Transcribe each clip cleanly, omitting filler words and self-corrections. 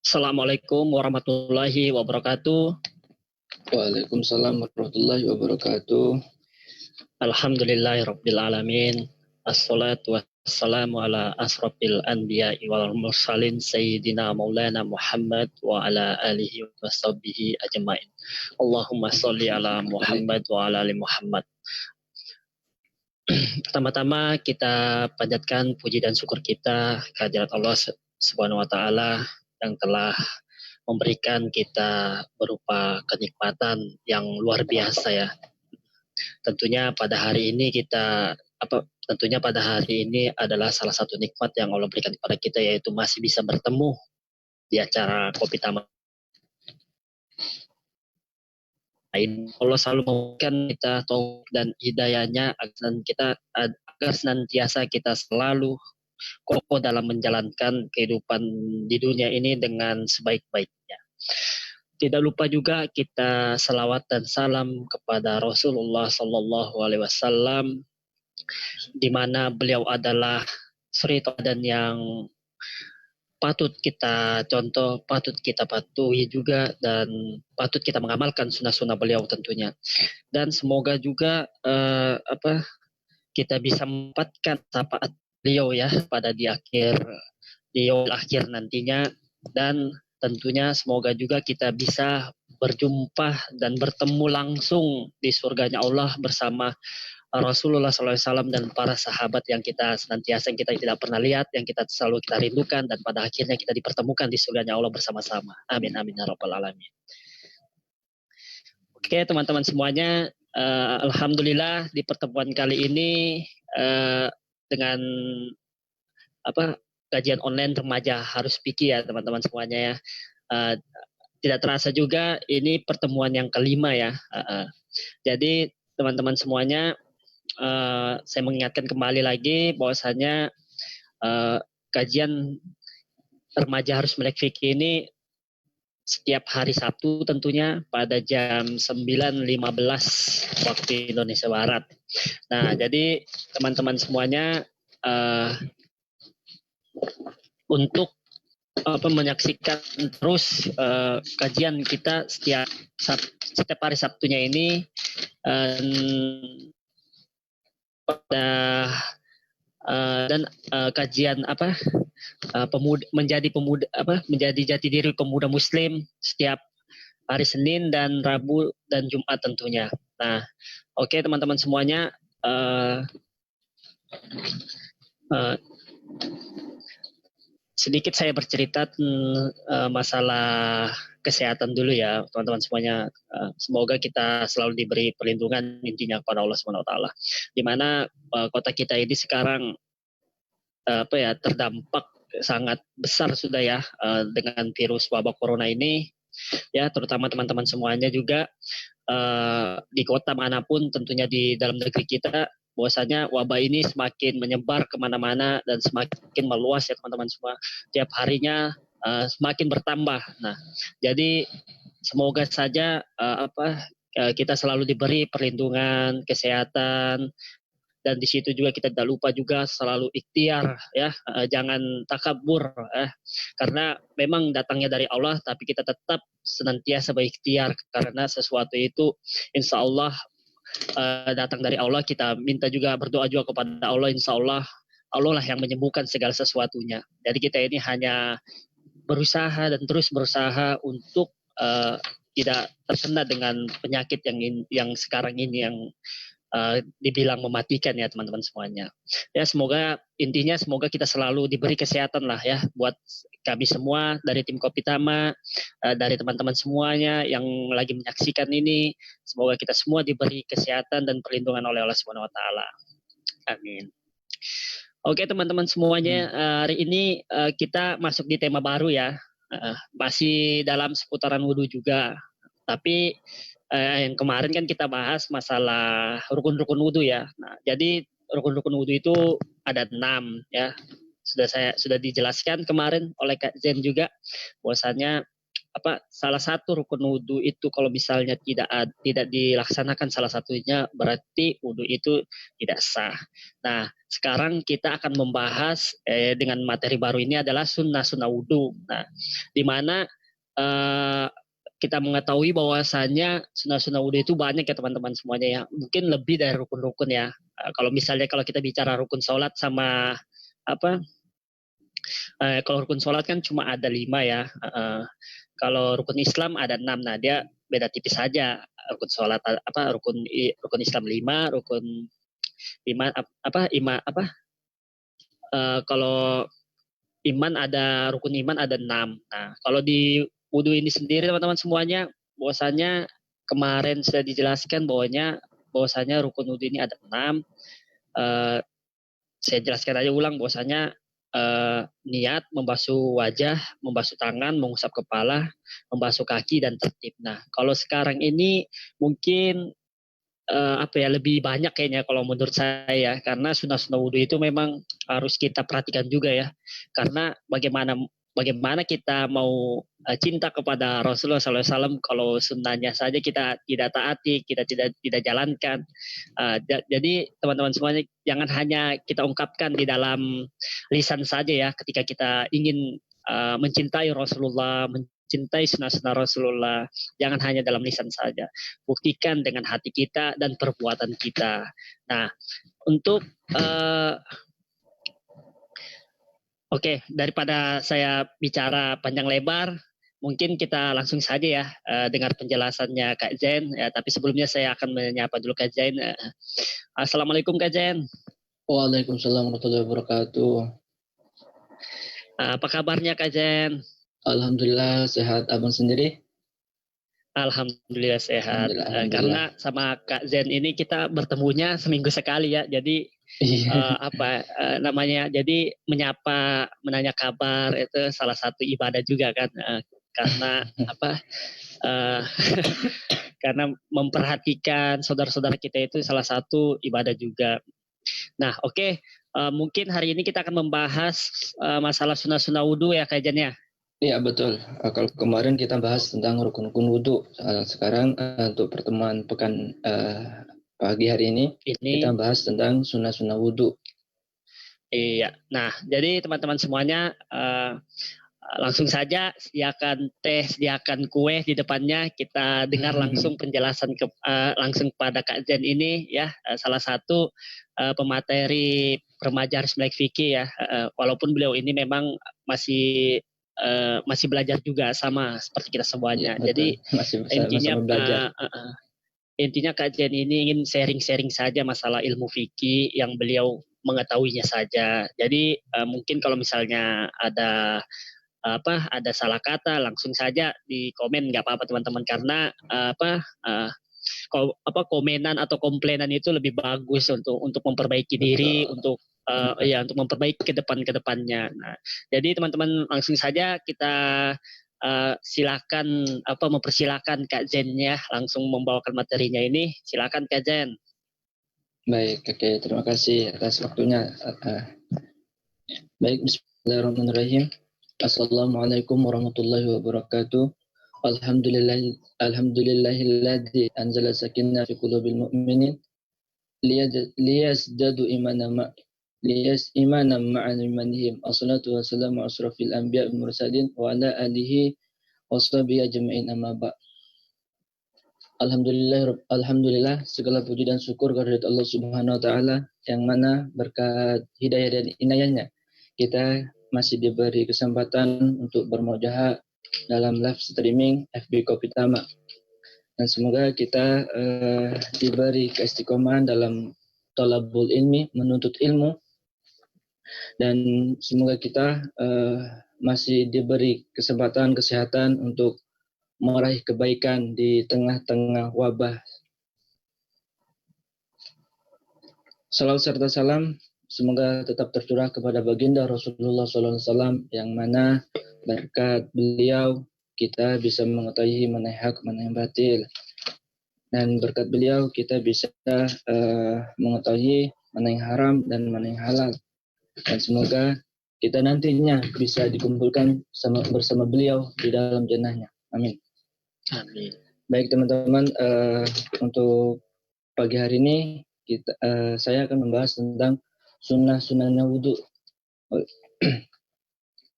Assalamualaikum warahmatullahi wabarakatuh. Waalaikumsalam warahmatullahi wabarakatuh. Alhamdulillahirabbil alamin. Assalatu wassalamu ala asrofil anbiya'i wal mursalin sayyidina maulana Muhammad wa ala alihi wa sahbihi ajmain. Allahumma sholli ala Muhammad wa ala ali Muhammad. Pertama-tama kita panjatkan puji dan syukur kita kehadirat Allah Subhanahu wa taala yang telah memberikan kita berupa kenikmatan yang luar biasa ya. Tentunya pada hari ini adalah salah satu nikmat yang Allah berikan kepada kita, yaitu masih bisa bertemu di acara Kopi Taman. Allah selalu memberikan kita taufik dan hidayahnya agar senantiasa kita selalu kokoh dalam menjalankan kehidupan di dunia ini dengan sebaik-baiknya. Tidak lupa juga kita salawat dan salam kepada Rasulullah Sallallahu Alaihi Wasallam, di mana beliau adalah suri teladan yang patut kita contoh, patut kita patuhi juga, dan patut kita mengamalkan sunnah-sunnah beliau tentunya. Dan semoga juga kita bisa mendapatkan syafaat beliau ya pada di akhir nantinya, dan tentunya semoga juga kita bisa berjumpa dan bertemu langsung di surganya Allah bersama Rasulullah SAW dan para sahabat yang kita tidak pernah lihat, yang kita selalu kita rindukan, dan pada akhirnya kita dipertemukan di surganya Allah bersama-sama. Amin amin ya rabbal alamin. Oke teman-teman semuanya, alhamdulillah di pertemuan kali ini dengan kajian online remaja harus pikir ya teman-teman semuanya ya. Tidak terasa juga ini pertemuan yang kelima ya. Jadi teman-teman semuanya, saya mengingatkan kembali lagi bahwasanya kajian remaja harus melek fikih ini setiap hari Sabtu tentunya pada jam 9.15 waktu Indonesia Barat. Nah, jadi teman-teman semuanya untuk menyaksikan terus kajian kita setiap hari Sabtunya ini kajian menjadi jati diri pemuda Muslim setiap hari Senin dan Rabu dan Jumat tentunya. Nah, oke teman-teman semuanya, sedikit saya bercerita masalah kesehatan dulu ya teman-teman semuanya. Semoga kita selalu diberi perlindungan intinya kepada Allah Subhanahu wa taala. Di mana kota kita ini sekarang terdampak sangat besar sudah ya dengan virus wabah corona ini ya, terutama teman-teman semuanya juga di kota manapun tentunya di dalam negeri kita, bahwasanya wabah ini semakin menyebar kemana-mana dan semakin meluas ya teman-teman semua, tiap harinya semakin bertambah. Nah, jadi semoga saja kita selalu diberi perlindungan kesehatan, dan di situ juga kita tidak lupa juga selalu ikhtiar ya, jangan takabur karena memang datangnya dari Allah, tapi kita tetap senantiasa berikhtiar karena sesuatu itu insya Allah datang dari Allah. Kita minta juga, berdoa juga kepada Allah, insya Allah Allah lah yang menyembuhkan segala sesuatunya. Jadi kita ini hanya berusaha dan terus berusaha untuk tidak terkena dengan penyakit yang sekarang ini yang dibilang mematikan ya teman-teman semuanya. Ya semoga kita selalu diberi kesehatan lah ya, buat kami semua dari tim Kopi Tama, dari teman-teman semuanya yang lagi menyaksikan ini, semoga kita semua diberi kesehatan dan perlindungan oleh Allah Subhanahu wa taala. Amin. Oke teman-teman semuanya, hari ini kita masuk di tema baru ya, masih dalam seputaran wudhu juga, tapi yang kemarin kan kita bahas masalah rukun-rukun wudhu ya. Nah, jadi rukun-rukun wudhu itu ada 6 ya. Sudah dijelaskan kemarin oleh Kak Zen juga, bahwasanya salah satu rukun wudhu itu kalau misalnya tidak dilaksanakan salah satunya, berarti wudhu itu tidak sah. Nah, sekarang kita akan membahas dengan materi baru ini adalah sunnah-sunnah wudhu. Nah, di mana kita mengetahui bahwasanya sunnah-sunnah wudhu itu banyak ya teman-teman semuanya ya. Mungkin lebih dari rukun-rukun ya. Kalau kita bicara rukun sholat sama kalau rukun sholat kan cuma ada 5 ya. Kalau rukun Islam ada 6. Nah, dia beda tipis saja. Rukun sholat rukun Islam 5, rukun iman kalau iman ada rukun iman ada 6. Nah, kalau di wudhu ini sendiri teman-teman semuanya, bahwasanya kemarin sudah dijelaskan bahwasanya rukun wudhu ini ada 6. Saya jelaskan aja ulang bahwasanya niat, membasuh wajah, membasuh tangan, mengusap kepala, membasuh kaki dan tertib. Nah, kalau sekarang ini mungkin lebih banyak kayaknya kalau menurut saya, karena sunnah-sunnah wudhu itu memang harus kita perhatikan juga ya, karena bagaimana kita mau cinta kepada Rasulullah SAW kalau sunnahnya saja kita tidak taati, kita tidak jalankan. Jadi teman-teman semuanya, jangan hanya kita ungkapkan di dalam lisan saja ya, ketika kita ingin mencintai Rasulullah, mencintai sunnah-sunnah Rasulullah, jangan hanya dalam lisan saja, buktikan dengan hati kita dan perbuatan kita. Nah, untuk daripada saya bicara panjang lebar, mungkin kita langsung saja ya dengar penjelasannya Kak Zain. Ya, tapi sebelumnya saya akan menyapa dulu Kak Zain. Assalamualaikum Kak Zain. Waalaikumsalam warahmatullahi wabarakatuh. Apa kabarnya Kak Zain? Alhamdulillah sehat, abang sendiri? Alhamdulillah sehat. Alhamdulillah. Karena sama Kak Zain ini kita bertemunya seminggu sekali ya. Jadi jadi menyapa, menanya kabar itu salah satu ibadah juga kan. Karena karena memperhatikan saudara-saudara kita itu salah satu ibadah juga. Nah, mungkin hari ini kita akan membahas masalah sunnah-sunnah wudhu ya Kak Jan ya. Iya betul. Kalau kemarin kita bahas tentang rukun-rukun wudhu. Sekarang untuk pertemuan pekan pagi hari ini kita bahas tentang sunnah-sunnah wudhu. Iya. Nah, jadi teman-teman semuanya langsung saja sediakan teh, sediakan kue di depannya. Kita dengar langsung penjelasan langsung pada Kak Zain ini ya, salah satu pemateri remaja Harus Melek Fikih ya. Walaupun beliau ini memang masih belajar juga sama seperti kita semuanya. Ya, jadi intinya Kak Zain ini ingin sharing-sharing saja masalah ilmu fikih yang beliau mengetahuinya saja. Jadi mungkin kalau misalnya ada salah kata langsung saja di komen, nggak apa-apa teman-teman, karena komenan atau komplainan itu lebih bagus untuk memperbaiki diri, untuk untuk memperbaiki ke depannya. Nah, jadi teman-teman langsung saja kita mempersilakan Kak Zain ya, langsung membawakan materinya ini. Silakan Kak Zain. Baik, terima kasih atas waktunya. Baik, bismillahirrahmanirrahim. Assalamualaikum warahmatullahi wabarakatuh. Alhamdulillahilladzi anzala sakinah fi qulubil mu'minin liyazdadu imanan ma'an imanihim. Assalatu wassalamu asrafil anbiya wal mursalin wa ala alihi washabihi ajma'in, amma ba'. Alhamdulillah segala puji dan syukur kehadirat Allah Subhanahu wa taala, yang mana berkat hidayah dan inayahnya kita masih diberi kesempatan untuk bermujaha dalam live streaming FB Kopi Tama. Dan semoga kita diberi keistiqomahan dalam thalabul ilmi, menuntut ilmu. Dan semoga kita masih diberi kesehatan untuk meraih kebaikan di tengah-tengah wabah. Salawat serta salam semoga tetap tercurah kepada baginda Rasulullah SAW, yang mana berkat beliau kita bisa mengetahui mana yang hak, mana yang batil. Dan berkat beliau kita bisa mengetahui mana yang haram dan mana yang halal. Dan semoga kita nantinya bisa dikumpulkan bersama beliau di dalam jannahnya. Amin. Amin. Baik teman-teman, untuk pagi hari ini saya akan membahas tentang sunnah-sunnahnya wudhu.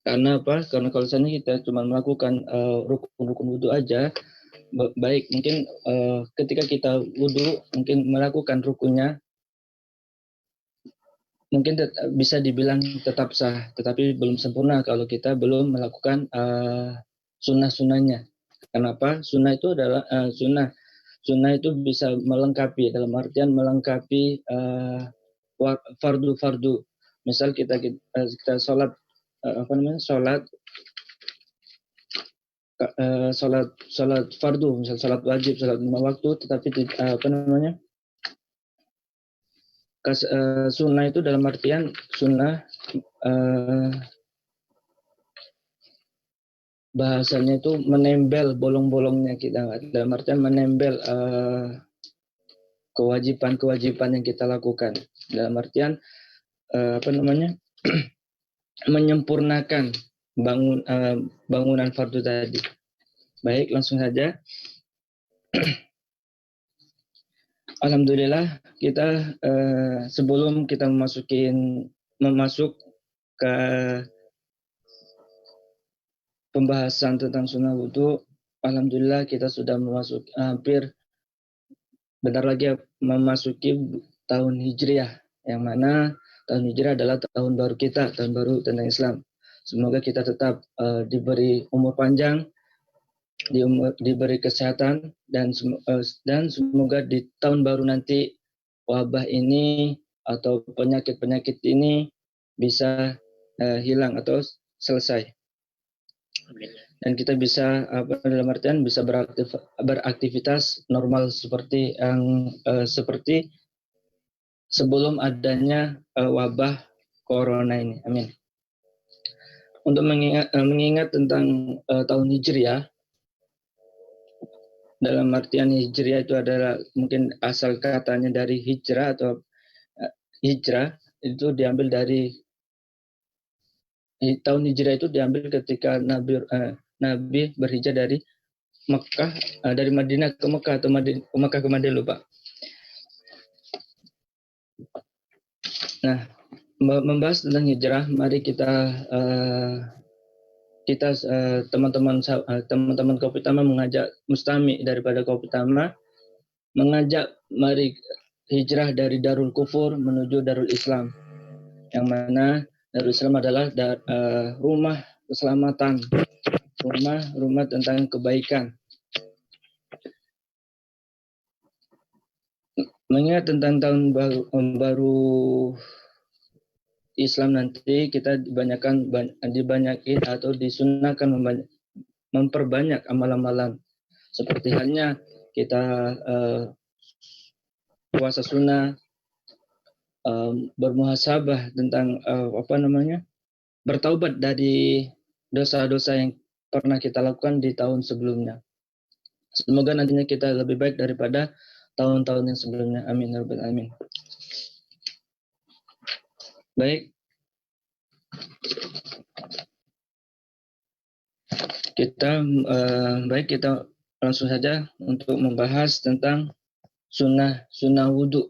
Karena apa? Karena kalau misalnya kita cuma melakukan rukun-rukun wudhu aja, baik mungkin ketika kita wudhu mungkin melakukan rukunnya mungkin bisa dibilang tetap sah, tetapi belum sempurna kalau kita belum melakukan sunnah-sunnahnya. Kenapa? Sunnah itu adalah sunnah itu bisa melengkapi, dalam artian melengkapi fardu-fardu. Misal kita sholat sholat fardu, misal sholat wajib, sholat 5 waktu, tetapi sunnah itu dalam artian sunnah bahasanya itu menembel bolong-bolongnya kita, dalam artian menembel kewajiban-kewajiban yang kita lakukan, dalam artian menyempurnakan bangunan fardu tadi. Baik, langsung saja. Alhamdulillah, kita sebelum kita memasuk ke pembahasan tentang sunnah wudhu, alhamdulillah kita sudah hampir bentar lagi memasuki tahun Hijriah, yang mana tahun Hijriah adalah tahun baru kita, tahun baru tentang Islam. Semoga kita tetap diberi umur panjang, diberi kesehatan, dan semoga di tahun baru nanti wabah ini atau penyakit-penyakit ini bisa hilang atau selesai. Amin. Dan kita bisa dalam artian bisa beraktivitas normal seperti seperti sebelum adanya wabah corona ini. Amin. Untuk mengingat tentang tahun Hijriah, dalam artian Hijriah itu adalah mungkin asal katanya dari hijrah atau hijrah, itu diambil dari tahun Hijrah itu diambil ketika Nabi berhijrah dari Mekah, dari Madinah ke Mekah atau Mekah ke Madinah, lupa. Nah, membahas tentang hijrah, mari kita teman-teman Kopi Tama mengajak Mustami daripada Kopi Tama mengajak mari hijrah dari Darul Kufur menuju Darul Islam, yang mana Darul Islam adalah rumah keselamatan, rumah tentang kebaikan. Mengingat tentang tahun baru Islam nanti, kita dibanyakin atau disunahkan memperbanyak amalan-amalan. Seperti halnya kita puasa sunnah, bermuhasabah tentang bertaubat dari dosa-dosa yang pernah kita lakukan di tahun sebelumnya. Semoga nantinya kita lebih baik daripada tahun-tahun yang sebelumnya. Amin ya rabbal alamin. Baik. Kita langsung saja untuk membahas tentang sunnah wudhu.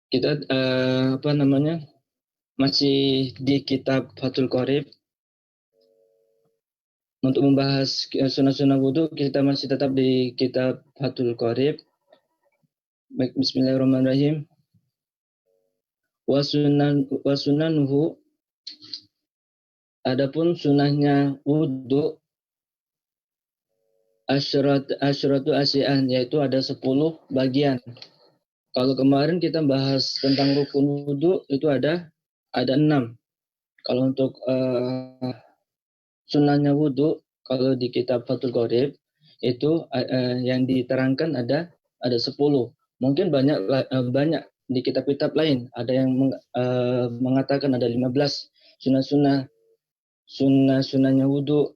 Kita masih di kitab Fathul Qorib. Untuk membahas sunnah wudhu, kita masih tetap di kitab Fathul Qorib. Baik, bismillahirrahmanirrahim. Wa sunnanuhu, adapun sunnahnya wudhu, asyratu asyian, yaitu ada 10 bagian. Kalau kemarin kita bahas tentang rukun wudhu, itu ada 6. Kalau untuk sunnahnya wudhu, kalau di kitab Fathul Qorib itu yang diterangkan ada 10. Mungkin banyak di kitab-kitab lain ada yang mengatakan ada 15 sunnahnya wudhu.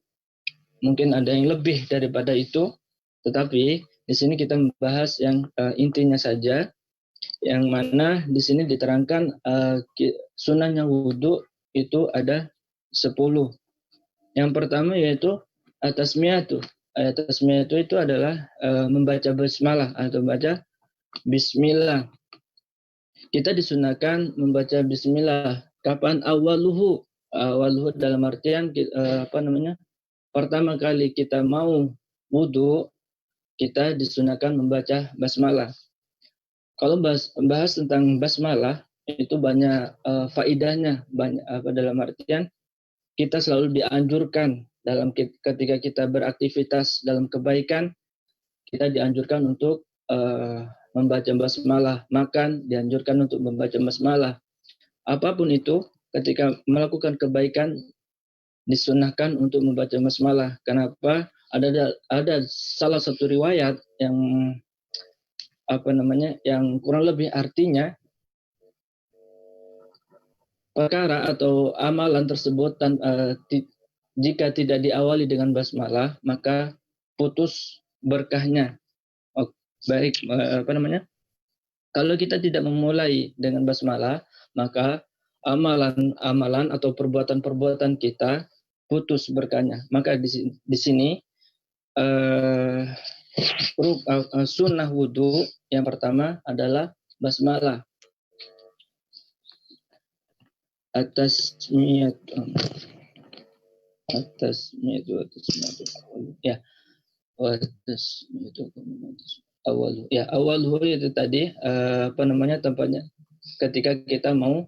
Mungkin ada yang lebih daripada itu, tetapi di sini kita membahas yang intinya saja. yang mana di sini diterangkan sunahnya wudhu itu ada 10. Yang pertama yaitu at-tasmiyatu. At-tasmiyatu itu adalah membaca basmalah atau membaca bismillah. Kita disunahkan membaca bismillah. Kapan awaluhu? Awaluhu dalam artian pertama kali kita mau wudhu, kita disunahkan membaca basmalah. Kalau bahas tentang basmalah itu banyak faidahnya, banyak dalam artian kita selalu dianjurkan ketika kita beraktivitas dalam kebaikan, kita dianjurkan untuk membaca basmalah. Makan dianjurkan untuk membaca basmalah. Apapun itu, ketika melakukan kebaikan disunahkan untuk membaca basmalah. Kenapa? Ada salah satu riwayat yang yang kurang lebih artinya perkara atau amalan tersebut jika tidak diawali dengan basmalah maka putus berkahnya. Kalau kita tidak memulai dengan basmalah maka amalan atau perbuatan kita putus berkahnya. Maka di sini sunnah wudhu yang pertama adalah basmalah. At-tasmiyatu ya. Awal itu tadi tempatnya ketika kita mau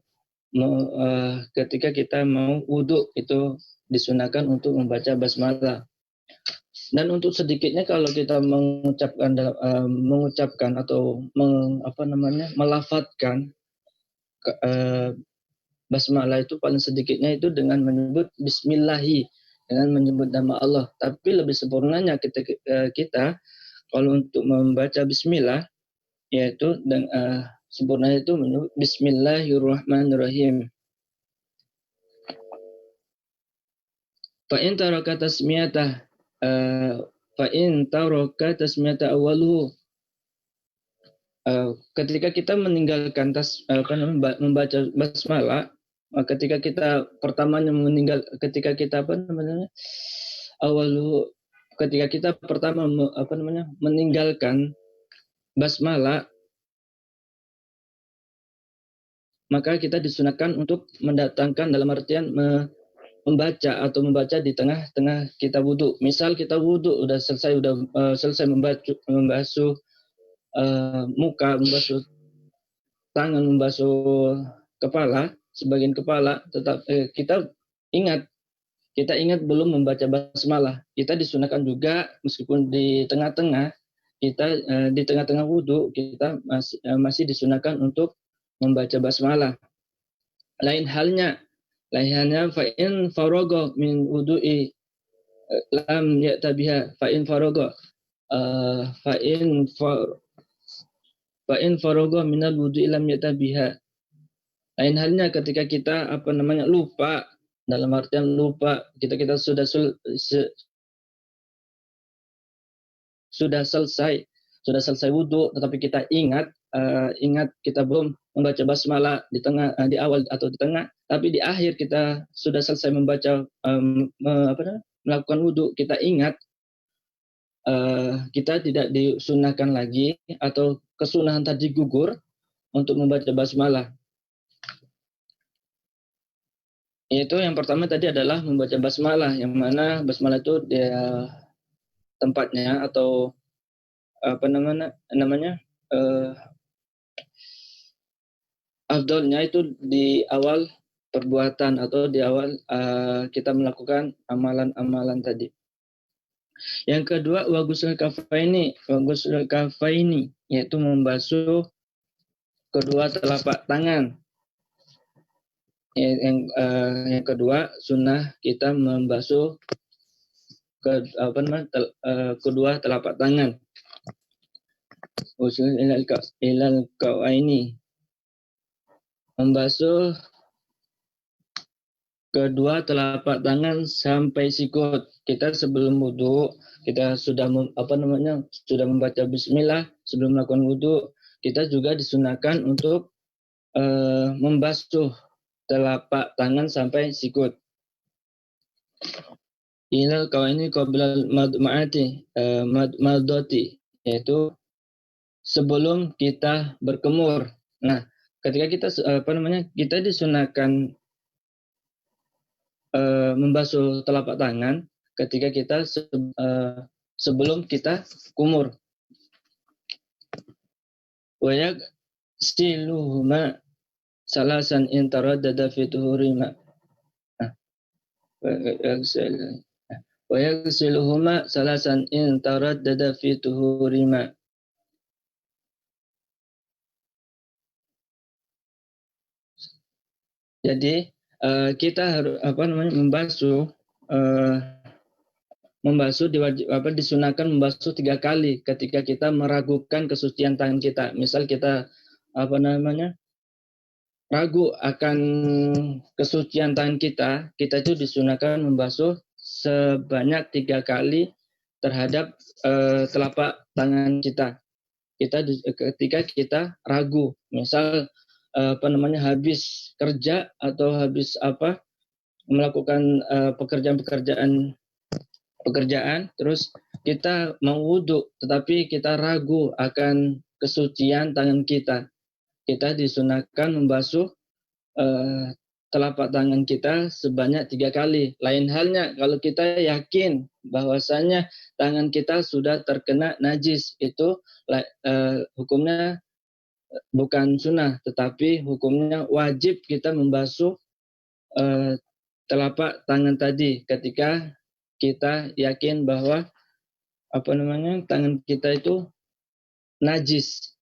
wudhu itu disunahkan untuk membaca basmalah. Dan untuk sedikitnya kalau kita mengucapkan atau melafadzkan basmalah itu paling sedikitnya itu dengan menyebut bismillahi, dengan menyebut nama Allah. Tapi lebih sempurnanya kita kalau untuk membaca bismillah yaitu sempurnanya itu menyebut bismillahirrahmanirrahim. Fa'in taraka tasmiyata awaluhu. Ketika kita meninggalkan membaca basmalah, ketika kita pertamanya ketika kita meninggalkan basmalah, maka kita disunahkan untuk mendatangkan dalam artian membaca di tengah-tengah kita wudhu. Misal kita wudhu udah selesai membasuh muka, membasuh tangan, membasuh kepala, sebagian kepala, tetap kita ingat belum membaca basmalah. Kita disunahkan juga meskipun di tengah-tengah wudhu kita masih disunahkan untuk membaca basmalah. Lain halnya fa'in farogo min wudu'i lam ya'tabiha fa'in farogo minal wudu'i lam ya'tabiha. Lain halnya ketika kita lupa, dalam artian lupa kita sudah selesai wudhu tetapi kita ingat kita belum membaca basmalah di awal atau di tengah, tapi di akhir kita sudah selesai membaca melakukan wudhu, kita ingat, kita tidak disunahkan lagi atau kesunahan tadi gugur untuk membaca basmalah. Itu yang pertama tadi adalah membaca basmalah, yang mana basmalah itu dia tempatnya atau afdolnya itu di awal perbuatan atau di awal kita melakukan amalan-amalan tadi. Yang kedua waghusl kafaini yaitu membasuh kedua telapak tangan. Yang kedua sunnah kita membasuh kedua telapak tangan. Usul ilal kawaini, membasuh kedua telapak tangan sampai sikut. Kita sebelum wudhu kita sudah sudah membaca bismillah sebelum melakukan wudhu, kita juga disunahkan untuk membasuh telapak tangan sampai sikut. Ilal kawaini qabla madoti, yaitu sebelum kita berkemur. Nah, ketika kita kita disunahkan membasuh telapak tangan ketika kita sebelum kita kumur. Wa yaghsiluhuma salasan in taraddada fi tuhurima. Wa yaghsiluhuma salasan in taraddada fi tuhurima. Jadi kita harus membasuh disunahkan membasuh 3 kali ketika kita meragukan kesucian tangan kita. Misal kita ragu akan kesucian tangan kita itu disunahkan membasuh sebanyak 3 kali terhadap telapak tangan kita. Ketika kita ragu, misal habis kerja atau habis melakukan pekerjaan, terus kita mau wudhu tetapi kita ragu akan kesucian tangan kita disunahkan membasuh telapak tangan kita sebanyak 3 kali. Lain halnya kalau kita yakin bahwasanya tangan kita sudah terkena najis, itu hukumnya bukan sunnah, tetapi hukumnya wajib kita membasuh telapak tangan tadi ketika kita yakin bahwa tangan kita itu najis.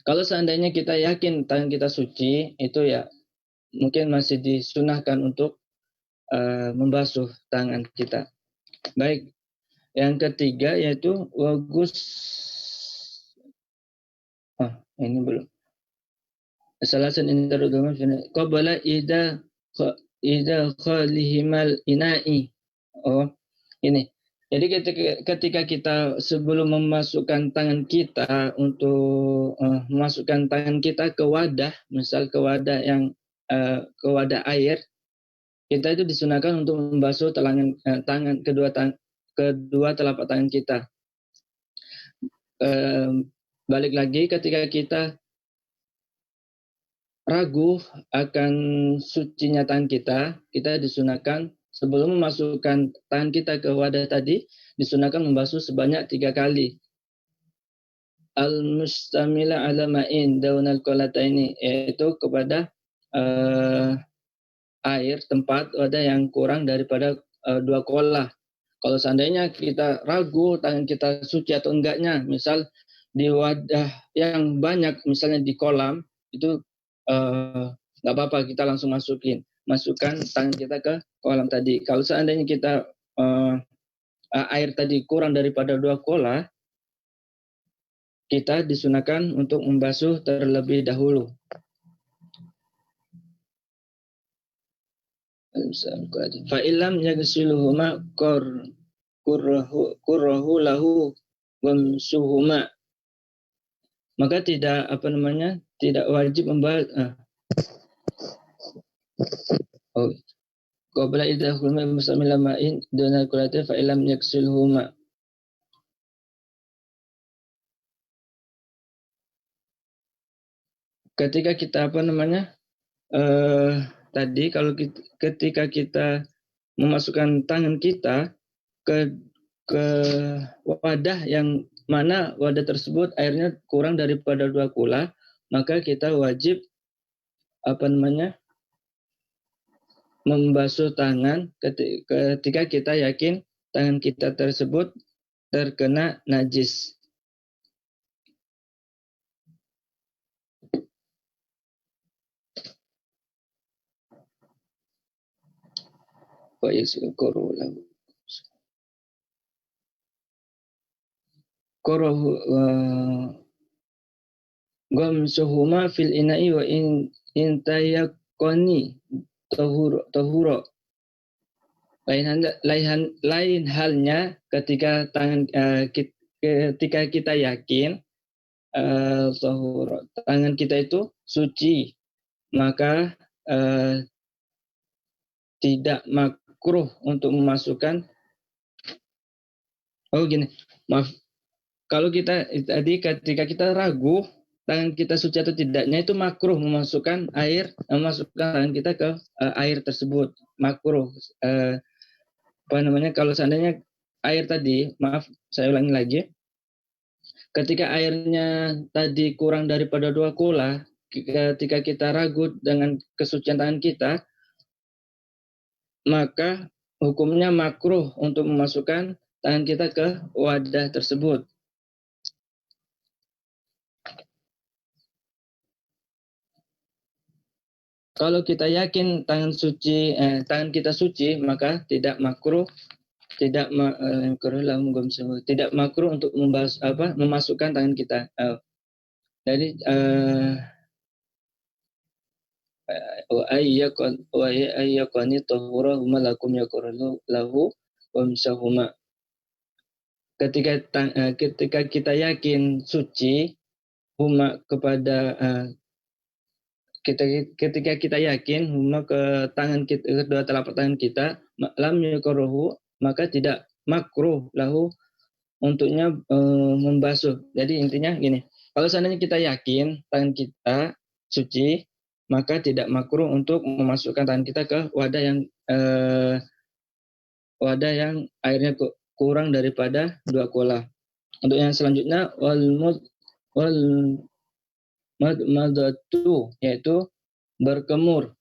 Kalau seandainya kita yakin tangan kita suci, itu ya mungkin masih disunahkan untuk membasuh tangan kita. Baik, yang ketiga yaitu ini belum. Salasan intaruduma qabla ida khalihimal ina'i. Ini. Jadi ketika kita sebelum memasukkan tangan kita untuk memasukkan tangan kita ke wadah, misal ke wadah yang ke wadah air, kita itu disunahkan untuk membasuh kedua telapak tangan kita. Balik lagi ketika kita ragu akan sucinya tangan kita disunahkan sebelum memasukkan tangan kita ke wadah tadi, disunahkan membasuh sebanyak 3 kali. Al-mustamila ala ma'in daunal qalataini, yaitu kepada air tempat wadah yang kurang daripada 2 kolah. Kalau seandainya kita ragu tangan kita suci atau enggaknya, misal di wadah yang banyak, misalnya di kolam, itu nggak apa-apa, kita langsung masukkan tangan kita ke kolam tadi. Kalau seandainya kita air tadi kurang daripada 2 kolah, kita disunahkan untuk membasuh terlebih dahulu. Fa'ilam yaghsiluhuma kurrahu lahu wamsuhuma. Maka tidak wajib membasuh. Qabla idkhulma musamila ma'in duna kulati fa illam yaksilhuma. Ketika kita tadi kalau ketika kita memasukkan tangan kita ke wadah yang mana wadah tersebut airnya kurang daripada 2 kula, maka kita wajib membasuh tangan ketika kita yakin tangan kita tersebut terkena najis. Wa yasukuru lahu qarahu gamsuhuma fil ina'i wa in tayaqqani tahura. Lain halnya ketika ketika kita yakin tahura. Tangan kita itu suci, maka tidak makruh untuk memasukkan. Oh gini, maaf. Kalau kita tadi ketika kita ragu tangan kita suci atau tidaknya, itu makruh memasukkan tangan kita ke air tersebut. Makruh. Kalau seandainya air tadi, maaf saya ulangi lagi, ketika airnya tadi kurang daripada 2 kula, ketika kita ragu dengan kesucian tangan kita, maka hukumnya makruh untuk memasukkan tangan kita ke wadah tersebut. Kalau kita yakin tangan kita suci, maka tidak makruh untuk memasukkan tangan kita. Jadi wa ayyaqani tahurahuma lakum yaqulu lahu wamsahuma. Ketika kita yakin suci huma kepada ketika kita yakin huma ke tangan kita, kedua telapak tangan kita, lam yukrahu, maka tidak makruh lahu untuknya membasuh. Jadi intinya gini, kalau seandainya kita yakin tangan kita suci, maka tidak makruh untuk memasukkan tangan kita ke wadah yang airnya kurang daripada 2 kula. Untuk yang selanjutnya wal madatu, yaitu berkemur.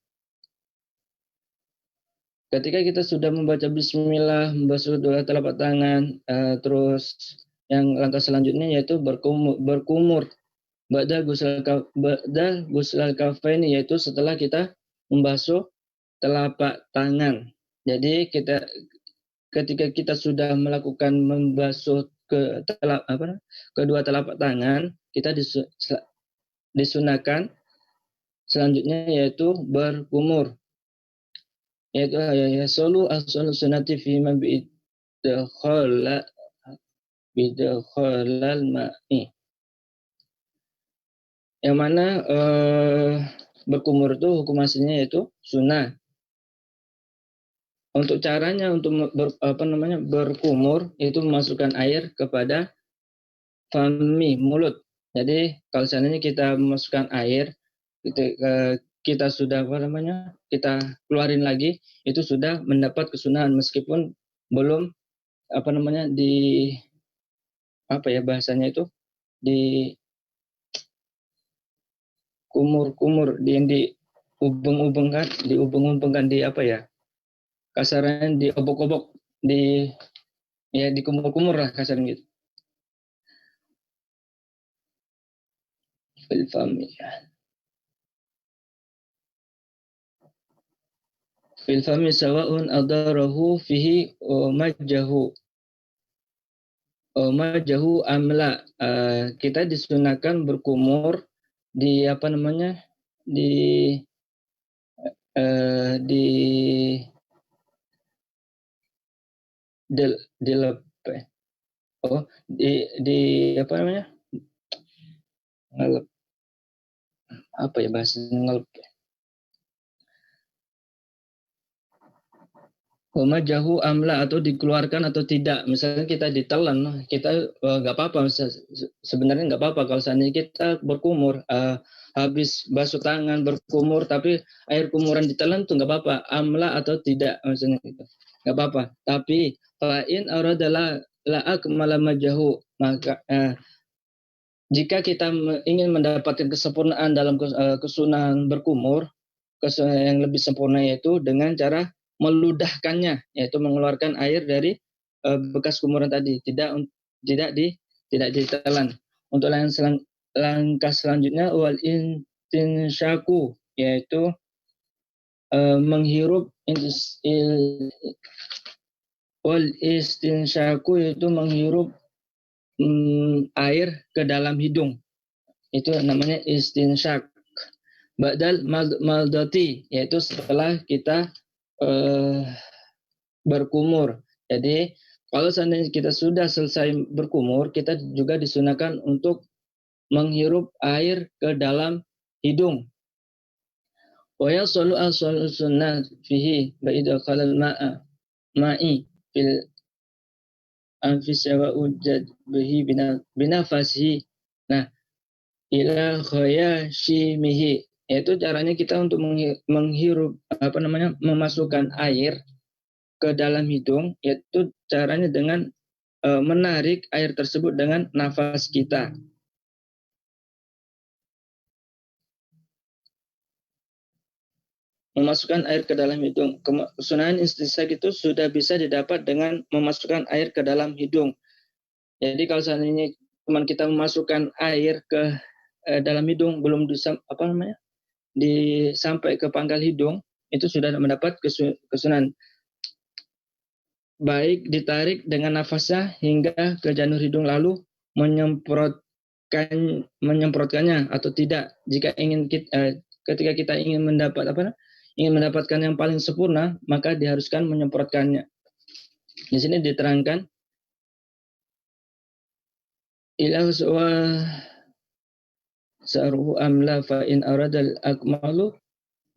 Ketika kita sudah membaca bismillah, membasuh dua telapak tangan, terus yang langkah selanjutnya yaitu berkumur. Ba'da guslal kafaini, yaitu setelah kita membasuh telapak tangan. Jadi ketika kita sudah melakukan membasuh kedua telapak tangan, kita disunahkan selanjutnya yaitu berkumur, yaitu yasulu as-sulu sunati fi ma bidakhalal ma'i, yang mana berkumur itu hukum aslinya yaitu sunnah. Untuk caranya untuk berkumur itu memasukkan air kepada mulut. Jadi kalau seandainya kita memasukkan air, kita sudah kita keluarin lagi, itu sudah mendapat kesunahan meskipun belum bahasanya itu di kumur-kumur, diubeng-ubengkan kasarnya diobok-obok, dikumur-kumur lah kasarnya gitu. Fil fami sawa'un adarahu fihi majahu amla. Kita disunahkan berkumur di majahu amla, atau dikeluarkan atau tidak. Misalnya kita ditelan, kita nggak apa-apa, sebenarnya nggak apa-apa kalau seandainya kita berkumur, habis basuh tangan berkumur tapi air kumuran ditelan tuh nggak apa-apa, amla atau tidak, maksudnya itu nggak apa-apa. Tapi fa'in aradala la akmala majahu, maka jika kita ingin mendapatkan kesempurnaan dalam kesunahan berkumur, yang lebih sempurna yaitu dengan cara meludahkannya, yaitu mengeluarkan air dari bekas kumuran tadi, tidak ditelan. Untuk langkah selanjutnya wal istinsyaku, yaitu menghirup air ke dalam hidung, itu namanya istinsyak. Ba'dal maldati, yaitu setelah kita berkumur. Jadi kalau seandainya kita sudah selesai berkumur, kita juga disunahkan untuk menghirup air ke dalam hidung. Wa yasulu asal sunnah fihi ba'ida qalal ma'i fil anfis wa ujad bihi binafasihi. Nah, ila khayashimihi, yaitu caranya kita untuk menghirup memasukkan air ke dalam hidung, yaitu caranya dengan menarik air tersebut dengan nafas kita. Memasukkan air ke dalam hidung. Kesunahan istinsak itu sudah bisa didapat dengan memasukkan air ke dalam hidung. Jadi kalau seandainya teman kita memasukkan air ke dalam hidung belum sampai ke pangkal hidung, itu sudah mendapat kesunahan. Baik ditarik dengan nafasnya hingga ke janur hidung lalu menyemprotkannya atau tidak. Jika ketika kita ingin mendapatkan yang paling sempurna, maka diharuskan menyemprotkannya. Di sini diterangkan ila saruhu amla fa in aradal akmalu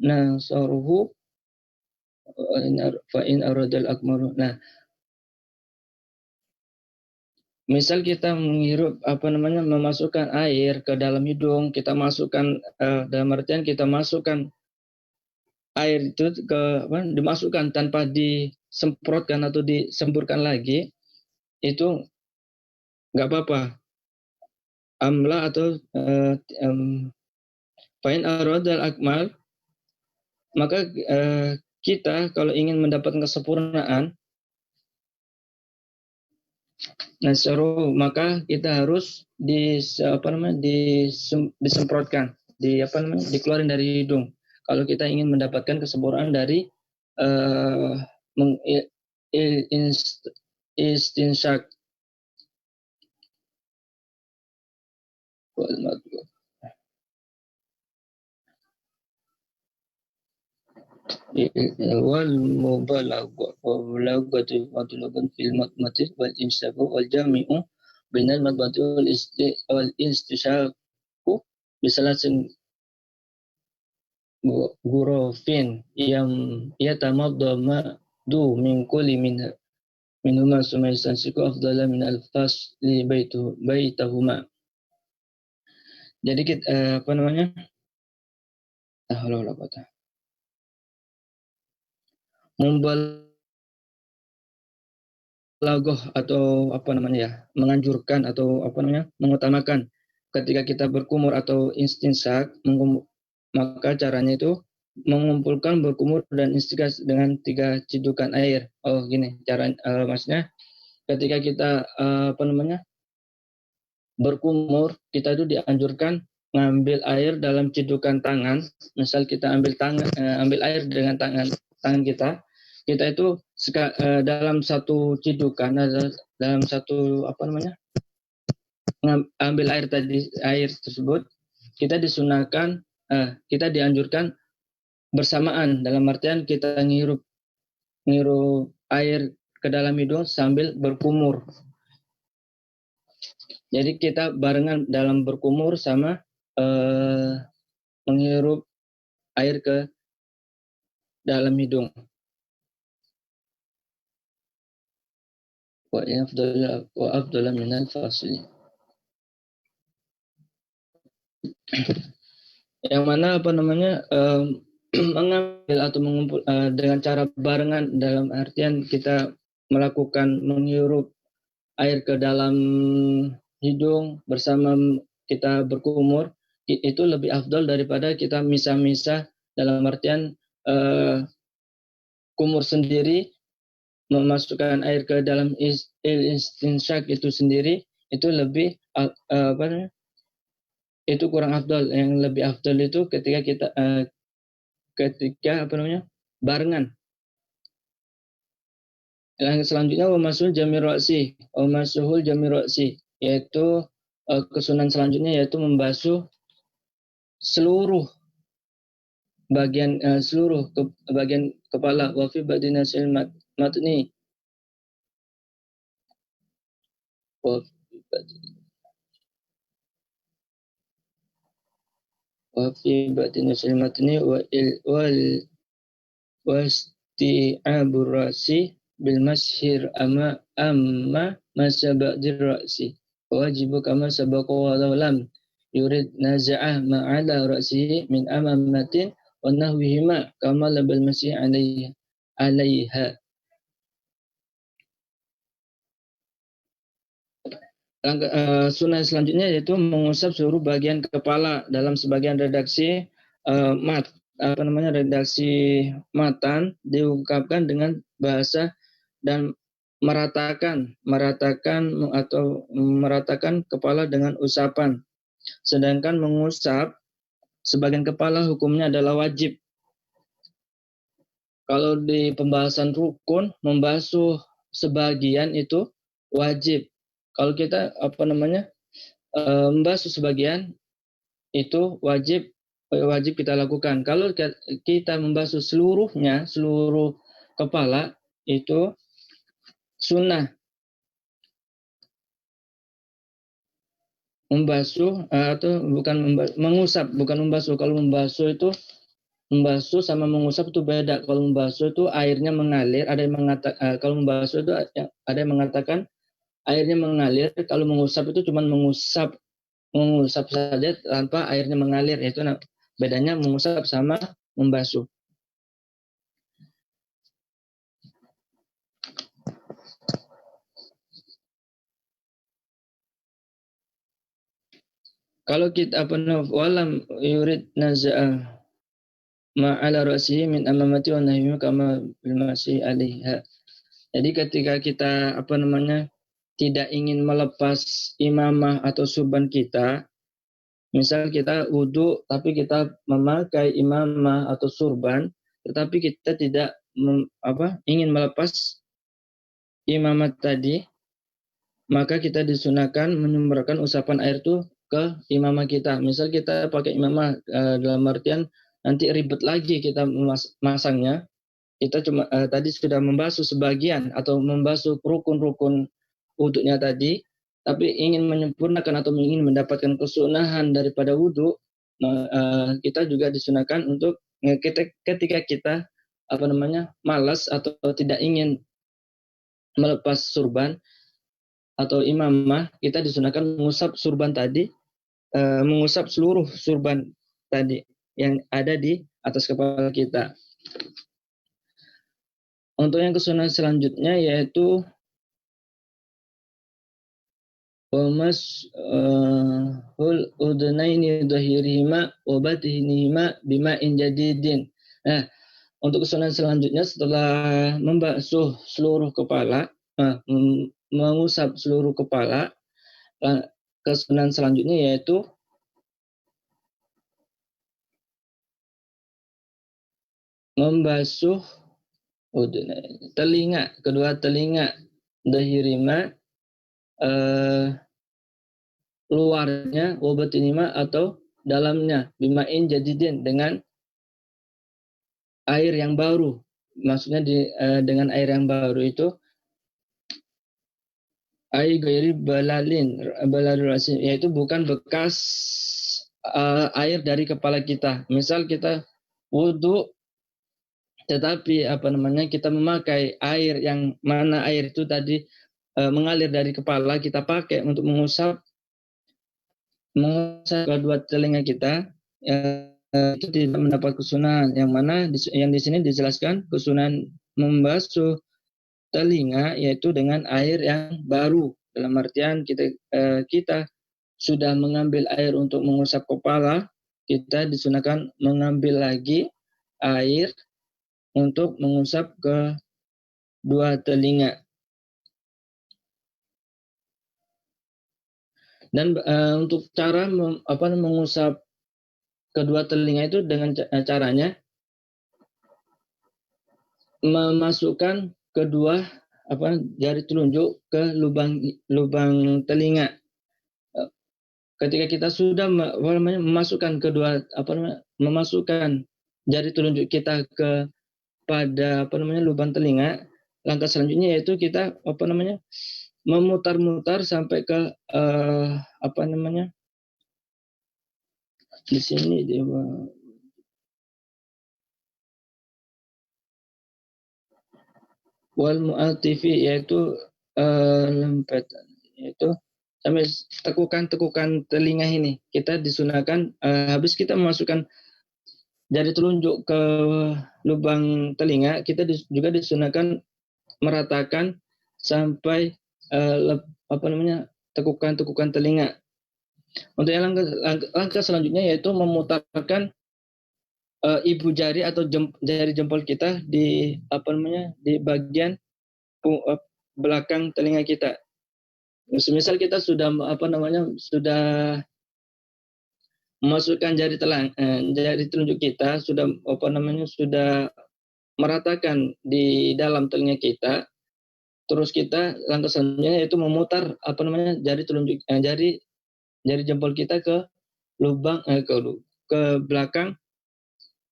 nasaruhu fa in aradal akmalu. Nah, misal kita menghirup memasukkan air ke dalam hidung, kita masukkan dalam artian kita masukkan air itu dimasukkan tanpa disemprotkan atau disemburkan lagi, itu nggak apa-apa. Amla atau fa'in aradal akmal, maka kita kalau ingin mendapatkan kesempurnaan maka kita harus disemprotkan, dikeluarin dari hidung. Kalau kita ingin mendapatkan kesempurnaan dari istinsak. Wal mubalaghatu matlubun fil matmati wal imsaku wal jami'u bainal matmati wal istishaku bisalasin gurufin yang yatamaddama du min kulli minhuma sumaysansiku afdala min al-fasli baitahuma. Jadi kita membalaghah atau menganjurkan atau mengutamakan ketika kita berkumur atau istinsak, maka caranya itu mengumpulkan berkumur dan istinsak dengan 3 cidukan air. Oh gini cara maksudnya ketika kita berkumur, kita itu dianjurkan ngambil air dalam cidukan tangan. Misal kita ambil air dengan tangan kita itu dalam satu cidukan, dalam satu ambil air tersebut, kita dianjurkan bersamaan, dalam artian kita ngirup air ke dalam hidung sambil berkumur. Jadi kita barengan dalam berkumur sama menghirup air ke dalam hidung. Wa afdala minal fasli. Yang mana mengambil atau mengumpul dengan cara barengan, dalam artian kita menghirup air ke dalam hidung bersama kita berkumur, itu lebih afdal daripada kita misah-misah, dalam artian kumur sendiri, memasukkan air ke dalam istinsak itu sendiri, itu lebih itu kurang afdal. Yang lebih afdal itu ketika barengan. Yang selanjutnya wamasuhul jami ra'si, yaitu kesunahan selanjutnya yaitu membasuh seluruh bagian kepala, wa fi badinasil matni, wa fi batni sulmatni wal wasti'abur rasi bil mashir amma masabadir rasi wajibu kama sabaqa walau lam yurid naza'ah ma'ala rasihi min amamatin wa nahwihima kama labal masih alaiha. Sunnah selanjutnya yaitu mengusap seluruh bagian kepala. Dalam sebagian redaksi redaksi matan diungkapkan dengan bahasa dan meratakan kepala dengan usapan. Sedangkan mengusap sebagian kepala hukumnya adalah wajib. Kalau di pembahasan rukun, membasuh sebagian itu wajib. Kalau kita membasuh sebagian itu wajib kita lakukan. Kalau kita membasuh seluruh kepala itu sunnah. Membasuh atau mengusap, bukan membasuh. Kalau membasuh itu membasuh sama mengusap itu beda. Kalau membasuh itu airnya mengalir, kalau membasuh itu ada yang mengatakan airnya mengalir. Kalau mengusap itu cuma mengusap saja tanpa airnya mengalir. Itu bedanya mengusap sama membasuh. Kalau kita walam yurid naza'ah ma'ala ra'sihi min amamati wa nahwihi kama bil masih alaiha. Jadi ketika kita tidak ingin melepas imamah atau surban kita, misal kita wudhu tapi kita memakai imamah atau surban, tetapi kita tidak ingin melepas imamah tadi, maka kita disunahkan menyemprotkan usapan air itu ke imamah kita. Misal kita pakai imamah dalam artian nanti ribet lagi kita memasangnya. Kita cuma tadi sudah membasuh sebagian atau membasuh rukun-rukun wudhunya tadi, tapi ingin menyempurnakan atau ingin mendapatkan kesunahan daripada wudhu, kita juga disunahkan untuk ketika kita malas atau tidak ingin melepas surban atau imamah, kita disunahkan mengusap surban tadi, mengusap seluruh surban tadi yang ada di atas kepala kita. Untuk yang kesunahan selanjutnya yaitu hul udnaini dhahirihima wa batinihima bima'in jadidin. Nah, untuk kesunahan selanjutnya setelah membasuh seluruh kepala, mengusap seluruh kepala, kesunahan selanjutnya yaitu membasuh telinga, kedua telinga, dahirima, luarnya, wabatinima atau dalamnya, bima'in jadidin, dengan air yang baru. Maksudnya dengan air yang baru itu air gairi balalin, yaitu bukan bekas air dari kepala kita. Misal kita wudhu tetapi kita memakai air yang mana air itu tadi mengalir dari kepala, kita pakai untuk mengusap kedua telinga kita, itu tidak mendapat kesunahan. Yang mana yang di sini dijelaskan kesunahan membasuh telinga yaitu dengan air yang baru. Dalam artian kita sudah mengambil air untuk mengusap kepala, kita disunahkan mengambil lagi air untuk mengusap ke dua telinga. Dan untuk cara mengusap kedua telinga itu dengan caranya memasukkan kedua jari telunjuk ke lubang telinga. Ketika kita sudah memasukkan memasukkan jari telunjuk kita ke pada lubang telinga, langkah selanjutnya yaitu kita memutar-mutar sampai ke di sini dia wal mu'atifi, yaitu lempatan, yaitu sampai tekukan telinga ini kita disunahkan habis kita memasukkan jari telunjuk ke lubang telinga, kita juga disunahkan meratakan sampai tekukan telinga. Untuk yang langkah selanjutnya yaitu memutarkan ibu jari atau jari jempol kita di di bagian belakang telinga kita. Misal kita sudah sudah memasukkan jari telunjuk kita, sudah sudah meratakan di dalam telinga kita, terus kita langkah selanjutnya yaitu memutar jari telunjuk jari jempol kita ke lubang ke belakang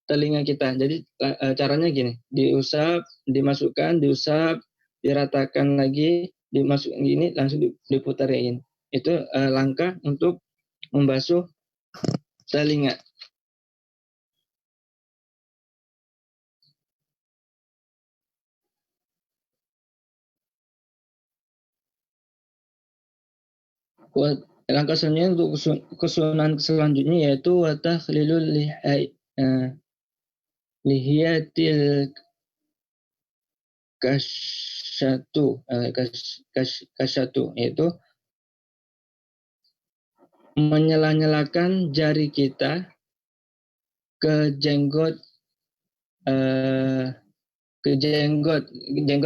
telinga kita. Jadi caranya gini, dimasukkan, diusap, diratakan lagi, dimasukkan gini, langsung diputarin. Itu langkah untuk membasuh telinga. Langkah selanjutnya untuk kesunahan selanjutnya yaitu takhlilul lihiyatil kasyatu, yaitu menyela-nyelakan jari kita ke jenggot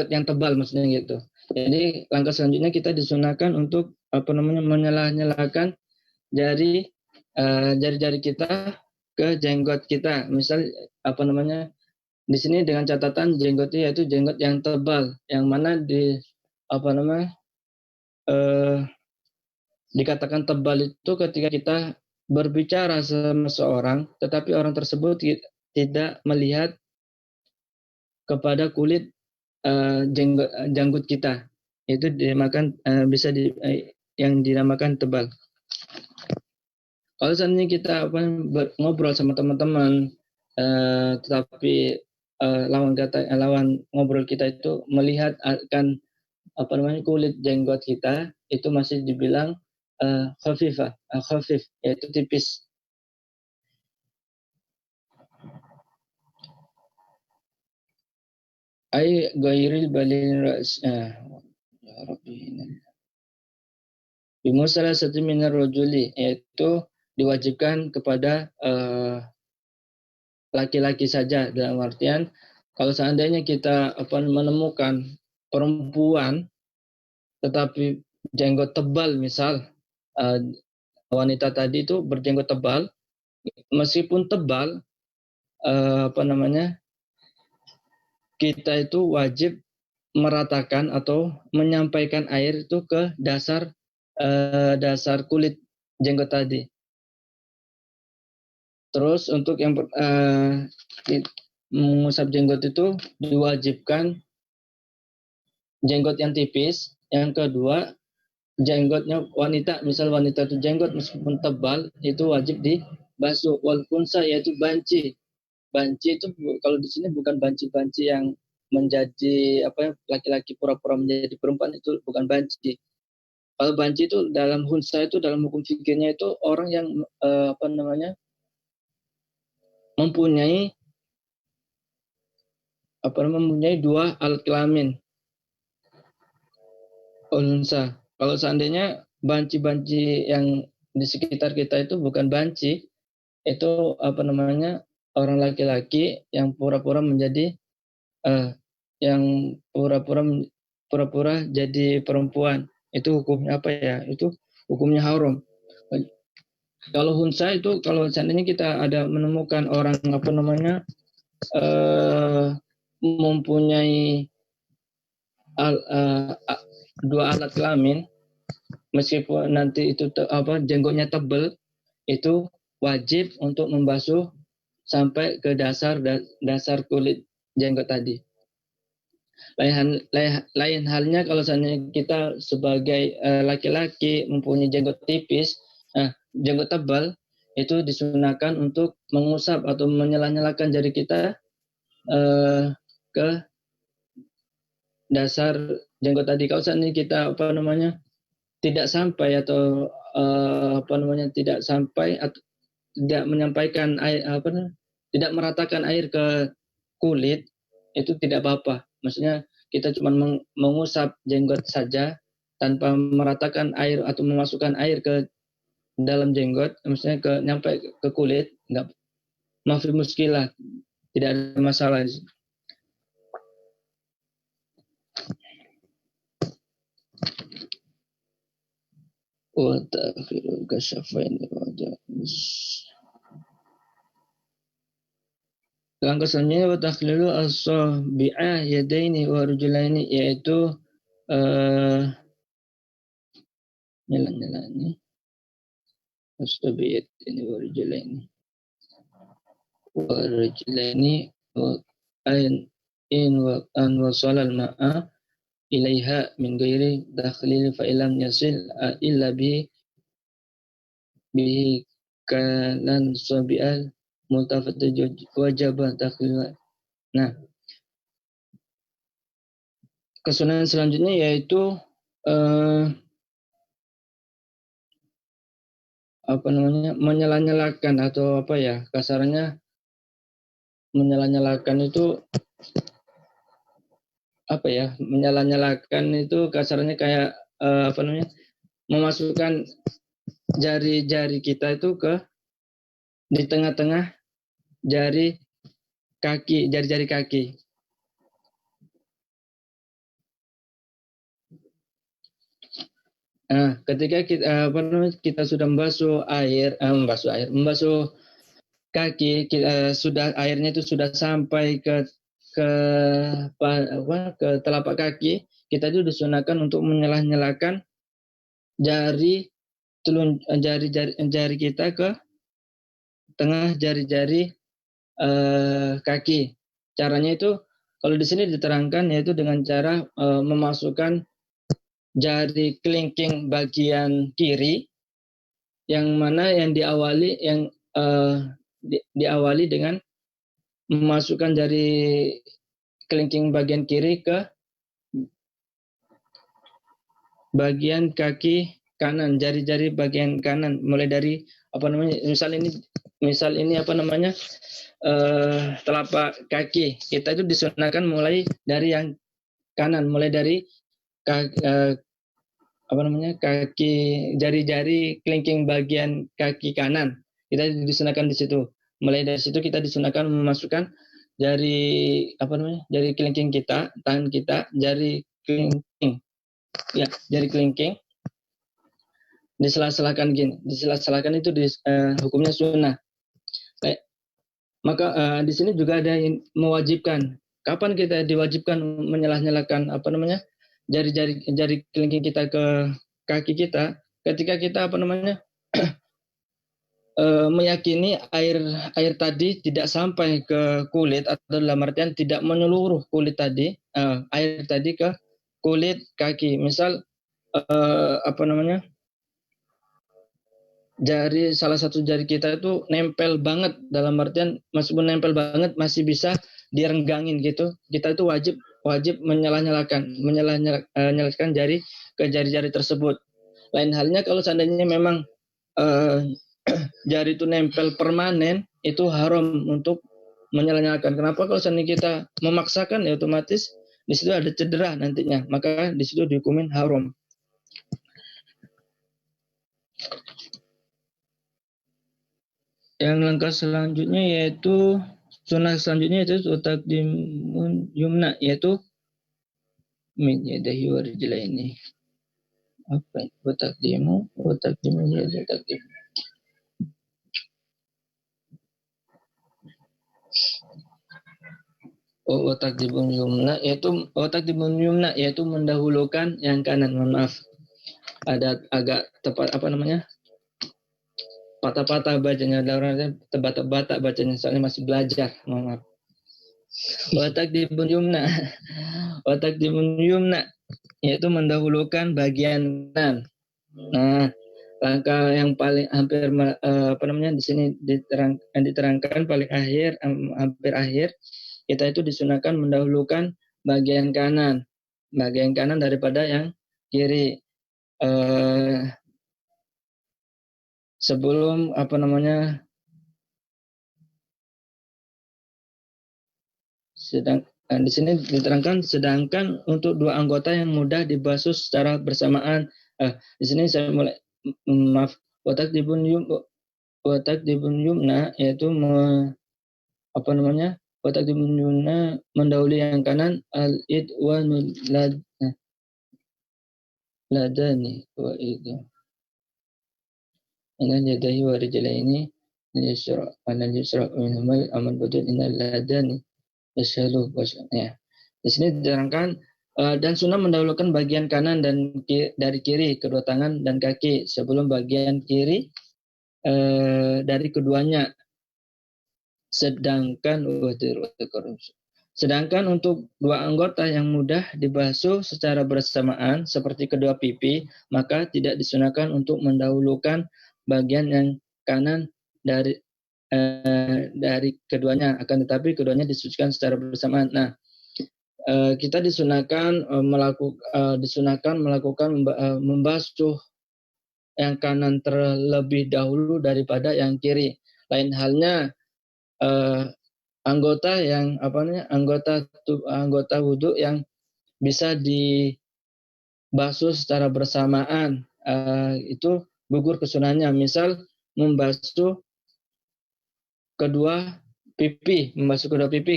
yang tebal, maksudnya gitu. Jadi langkah selanjutnya kita disunahkan untuk menyela-nyelakan jari-jari kita ke jenggot kita. Misal di sini dengan catatan jenggotnya yaitu jenggot yang tebal, yang mana dikatakan tebal itu ketika kita berbicara sama seorang, tetapi orang tersebut tidak melihat kepada kulit janggut kita, itu dinamakan yang dinamakan tebal. Kalau seandainya kita ngobrol sama teman-teman, tetapi lawan ngobrol kita itu melihat akan kulit jenggot kita, itu masih dibilang khafif, yaitu tipis. Ai ghairil balin ras ya rabbi bimusalah satu minar rojuli, yaitu diwajibkan kepada laki-laki saja, dalam artian kalau seandainya kita menemukan perempuan tetapi jenggot tebal, misal wanita tadi itu berjenggot tebal, meskipun tebal kita itu wajib meratakan atau menyampaikan air itu ke dasar kulit jenggot tadi. Terus untuk yang mengusap jenggot itu diwajibkan jenggot yang tipis. Yang kedua, jenggotnya wanita, misal wanita itu jenggot meskipun tebal, itu wajib dibasuh. Wal kunsa, yaitu banci. Banci itu kalau di sini bukan banci-banci yang menjadi laki-laki pura-pura menjadi perempuan, itu bukan banci. Kalau banci itu dalam hunsa, itu dalam hukum fikirnya itu orang yang mempunyai dua alat kelamin unsa. Kalau seandainya banci-banci yang di sekitar kita itu bukan banci, itu orang laki-laki yang pura-pura menjadi yang pura-pura jadi perempuan, itu hukumnya itu hukumnya haram. Kalau hunsa itu kalau seandainya kita ada menemukan orang mempunyai dua alat kelamin, meskipun nanti itu jenggotnya tebal, itu wajib untuk membasuh sampai ke dasar kulit jenggot tadi. Lain halnya kalau seandainya kita sebagai laki-laki mempunyai jenggot tipis, jenggot tebal, itu disunahkan untuk mengusap atau menyelah-nyelahkan jari kita ke dasar jenggot tadi. Kalau saat ini kita tidak sampai atau tidak sampai atau tidak menyampaikan air tidak meratakan air ke kulit, itu tidak apa-apa. Maksudnya kita cuma mengusap jenggot saja tanpa meratakan air atau memasukkan air ke dalam jenggot, maksudnya nyampe ke kulit, enggak, mafi muskilah, tidak ada masalah. Wa ta'khirul kasyafaini wajah. Langkah selanjutnya wa takhlilu as-sabi'a yadaini wa rujulaini, yaitu nyala-nyalanya as-sabi'ataini wa rujulaini wa in wa an wasala al-ma'a ilaiha min ghairi dakhlil fa ilam yasil illa bi kalan sabi'al multafat wajib takhlil. Nah, kesunahan selanjutnya yaitu menyala-nyalakan atau kasarnya menyala-nyalakan itu menyala-nyalakan itu kasarnya kayak memasukkan jari-jari kita itu di tengah-tengah jari-jari kaki. Nah, ketika kita sudah membasuh kaki, airnya itu sudah sampai ke telapak kaki, kita itu disunahkan untuk menyelah-nyalakan jari kita ke tengah jari-jari kaki. Caranya itu kalau di sini diterangkan yaitu dengan cara memasukkan jari kelingking bagian kiri yang mana yang diawali dengan memasukkan jari kelingking bagian kiri ke bagian kaki kanan, jari-jari bagian kanan, mulai dari misal ini telapak kaki kita itu disunahkan mulai dari yang kanan, mulai dari kaki jari-jari kelingking bagian kaki kanan kita disunahkan di situ. Mulai dari situ kita disunahkan memasukkan jari kelingking kita, tangan kita, jari kelingking diselah-selahkan gini. Diselah-selahkan itu hukumnya sunnah. Maka di sini juga ada yang mewajibkan. Kapan kita diwajibkan menyelah-nyalakan jari kelingking kita ke kaki kita? Ketika kita meyakini air tadi tidak sampai ke kulit, atau dalam artian tidak menyeluruh kulit tadi, air tadi ke kulit kaki. Misal salah satu jari kita itu nempel banget, dalam artian meskipun nempel banget masih bisa direnggangin gitu, kita itu wajib menyala-nyalakan jari ke jari-jari tersebut. Lain halnya kalau seandainya memang jari itu nempel permanen, itu haram untuk menyala-nyalakan. Kenapa? Kalau seandainya kita memaksakan, ya otomatis di situ ada cedera nantinya, maka di situ dihukumin haram. Yang langkah selanjutnya yaitu sunnah selanjutnya yaitu taqdimun yumna, yaitu min yadahi wa rijlaini. Apa itu taqdimu yadahi taqdim. Taqdimun yumna yaitu mendahulukan yang kanan. Mohon maaf. Ada agak tepat patah-patah bacanya, orang terbata-bata bacanya, soalnya masih belajar. Mohon maaf. Wa taqdimun yumna yaitu mendahulukan bagian kanan. Nah, langkah yang paling di sini diterangkan paling akhir, hampir akhir, kita itu disunahkan mendahulukan bagian kanan daripada yang kiri. Sebelum di sini diterangkan, sedangkan untuk dua anggota yang mudah dibasuh secara bersamaan, di sini saya mulai maaf, watak dibun yumna, yaitu watak dibun yumna mendahului yang kanan, al-id wa ladani wa itu inal yadahi wa rijlaini yusra alal yusra minhumal amal badun inal ladani yashalu ya. Di sini diterangkan dan sunnah mendahulukan bagian kanan dan dari kiri kedua tangan dan kaki sebelum bagian kiri dari keduanya. Sedangkan untuk dua anggota yang mudah dibasuh secara bersamaan seperti kedua pipi, maka tidak disunahkan untuk mendahulukan bagian yang kanan dari keduanya, akan tetapi keduanya disucikan secara bersamaan. Nah, kita disunahkan melakukan membasuh yang kanan terlebih dahulu daripada yang kiri. Lain halnya anggota wudhu yang bisa dibasuh secara bersamaan, itu gugur kesunahannya. Misal membasuh kedua pipi,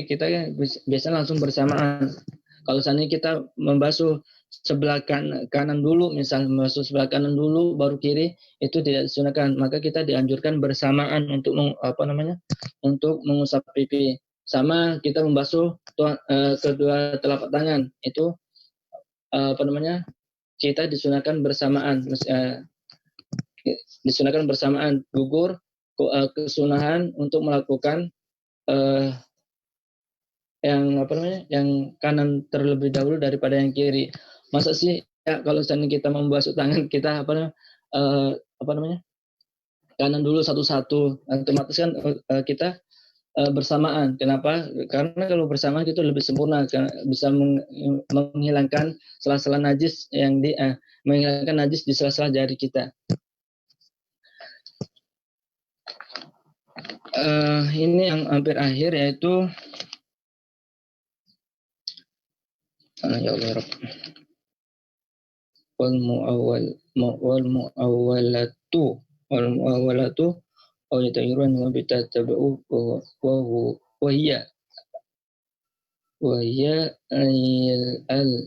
kita biasanya langsung bersamaan. Kalau seandainya kita membasuh sebelah kanan dulu, misal membasuh sebelah kanan dulu baru kiri, itu tidak disunahkan. Maka kita dianjurkan bersamaan untuk untuk mengusap pipi. Sama kita membasuh kedua telapak tangan, itu kita disunahkan bersamaan. Disunahkan bersamaan, gugur kesunahan untuk melakukan yang kanan terlebih dahulu daripada yang kiri. Masa sih ya, kalau seandainya kita membasuh tangan kita kanan dulu satu-satu, otomatis kan kita bersamaan. Kenapa? Karena kalau bersamaan itu lebih sempurna, bisa menghilangkan sela-sela najis menghilangkan najis di sela-sela jari kita. Ini yang hampir akhir, yaitu ya Allah Rabb. Wal muawwalatu aw yatayyirun wa bitatabu wa hiya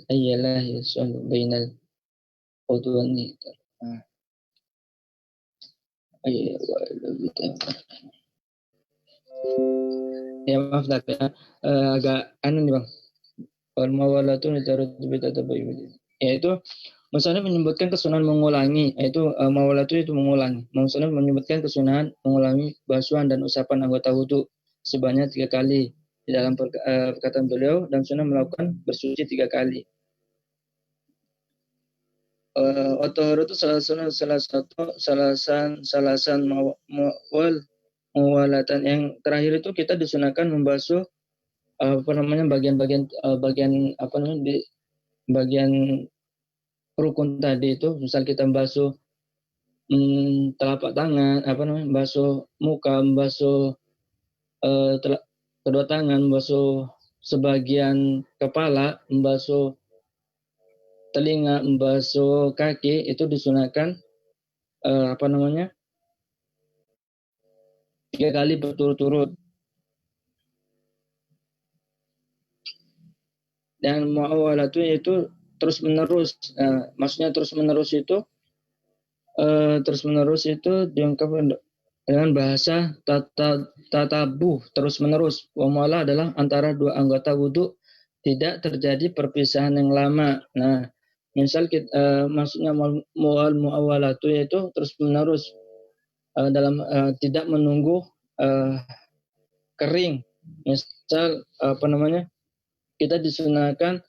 ayyalah yasul bainal udwani. Ya maaf agak nih Bang. Wal mawalatu nitarut bitatabayyu, yaitu Musannaf menyebutkan kesunahan mengulangi, yaitu mawalatu itu mengulangi. Musannaf menyebutkan kesunahan mengulangi basuhan dan usapan anggota wudu sebanyak 3 kali di dalam perkataan beliau, dan sunnah melakukan bersuci 3 kali. At-tahara itu salasan mawalatan. Yang terakhir itu kita disunahkan membasuh bagian rukun tadi itu. Misal kita membasuh telapak tangan, membasuh muka, membasuh kedua tangan, membasuh sebagian kepala, membasuh telinga, membasuh kaki, itu disunahkan 3 kali berturut-turut. Dan muawalatu itu terus menerus. Maksudnya terus menerus itu diungkapkan dengan bahasa tatabuh, terus menerus. Wa mu'ala adalah antara 2 anggota wudu tidak terjadi perpisahan yang lama. Nah, misal maksudnya muawalatu itu terus menerus dalam tidak menunggu kering. Misal kita disunahkan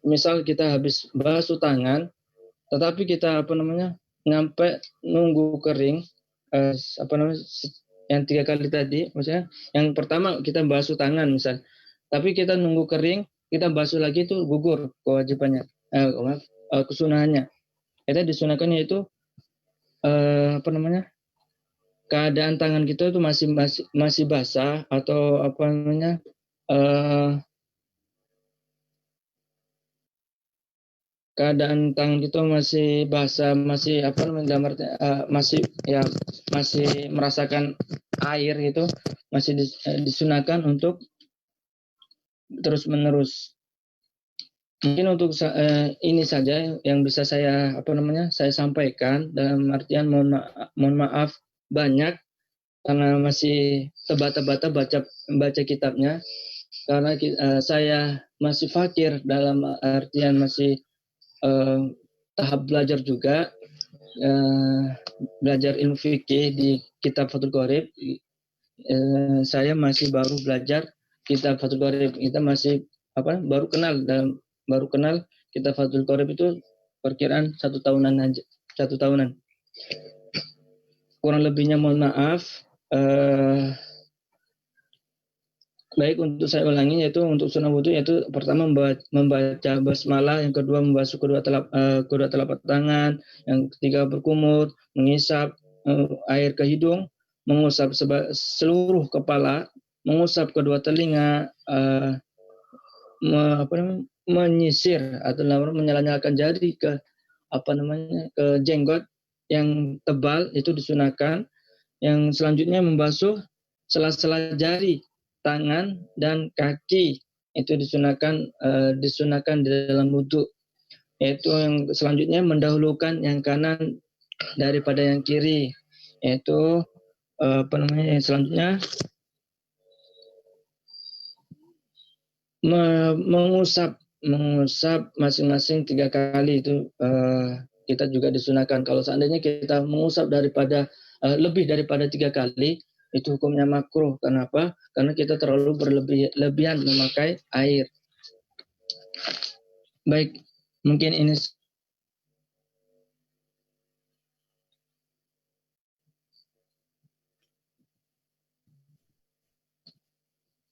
misal kita habis basuh tangan, tetapi kita nyampe nunggu kering, apa namanya, yang 3 kali tadi, maksudnya yang pertama kita basuh tangan misal, tapi kita nunggu kering, kita basuh lagi itu gugur kewajibannya, kesunahannya. Kita disunahkan yaitu apa namanya, keadaan tangan kita itu masih basah atau apa namanya, keadaan tangan kita masih basah, masih apa namanya, masih merasakan air gitu, masih disunahkan untuk terus menerus. Mungkin untuk ini saja yang bisa saya saya sampaikan, dalam artian mohon maaf banyak karena masih tebata-bata baca kitabnya, karena saya masih fakir, dalam artian masih tahap belajar juga, belajar ilmu fikih di kitab Fathul Qorib. Saya masih baru belajar kitab Fathul Qorib. Kita masih baru kenal kitab Fathul Qorib itu perkiraan 1 tahunan aja, 1 tahunan. Kurang lebihnya mohon maaf. Baik, untuk saya ulangi, yaitu untuk sunnah wudhu, yaitu pertama membaca basmalah, yang kedua membasuh kedua telapak tangan, yang ketiga berkumur, mengisap air ke hidung, mengusap seluruh kepala, mengusap kedua telinga, menyisir atau menyala-nyalakan jari ke ke jenggot yang tebal, itu disunahkan. Yang selanjutnya membasuh sela-sela jari tangan dan kaki, itu disunahkan di dalam wudhu. Yaitu yang selanjutnya mendahulukan yang kanan daripada yang kiri, yaitu yang selanjutnya mengusap masing-masing 3 kali, itu kita juga disunahkan. Kalau seandainya kita mengusap lebih daripada 3 kali, itu hukumnya makruh. Kenapa? Karena kita terlalu berlebihan memakai air. Baik, mungkin ini.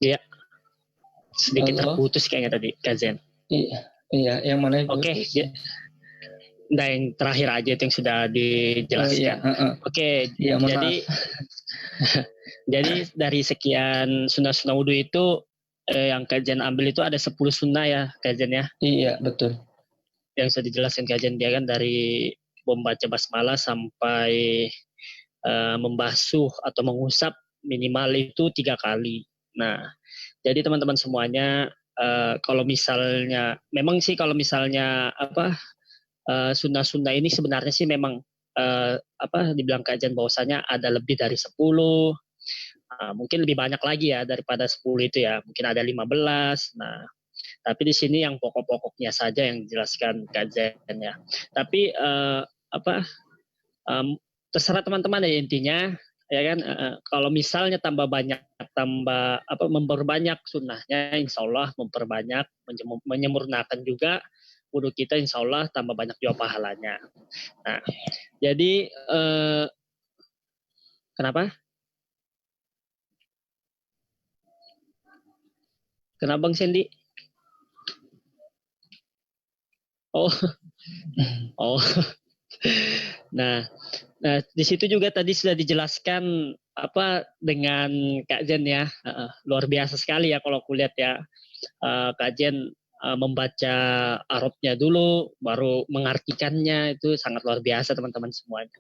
Iya. Sedikit terputus kayaknya tadi, Kazen. Iya, yang mana itu? Oke, nah yang terakhir aja itu yang sudah dijelaskan. Oke, ya, jadi dari sekian sunnah-sunnah wudhu itu yang Kajen ambil itu ada 10 sunnah ya, Kajen ya? Iya, betul. Yang sudah dijelaskan Kajen, dia kan dari membaca basmalah sampai membasuh atau mengusap minimal itu 3 kali. Nah, jadi teman-teman semuanya, kalau misalnya sunnah-sunnah ini sebenarnya sih memang dibilang kajian bahwasanya ada lebih dari 10, mungkin lebih banyak lagi ya daripada 10 itu ya, mungkin ada 15. Nah, tapi di sini yang pokok-pokoknya saja yang dijelaskan kajian ya. Tapi terserah teman-teman ya intinya, ya kan, kalau misalnya memperbanyak sunnahnya, insya Allah memperbanyak, menyempurnakan juga wudhu kita, insya Allah tambah banyak juga pahalanya. Nah, jadi kenapa Bang Sandy? Oh. Nah, di situ juga tadi sudah dijelaskan dengan Kak Jen ya, luar biasa sekali ya kalau aku lihat ya, Kak Jen membaca Arabnya dulu, baru mengartikannya, itu sangat luar biasa teman-teman semuanya.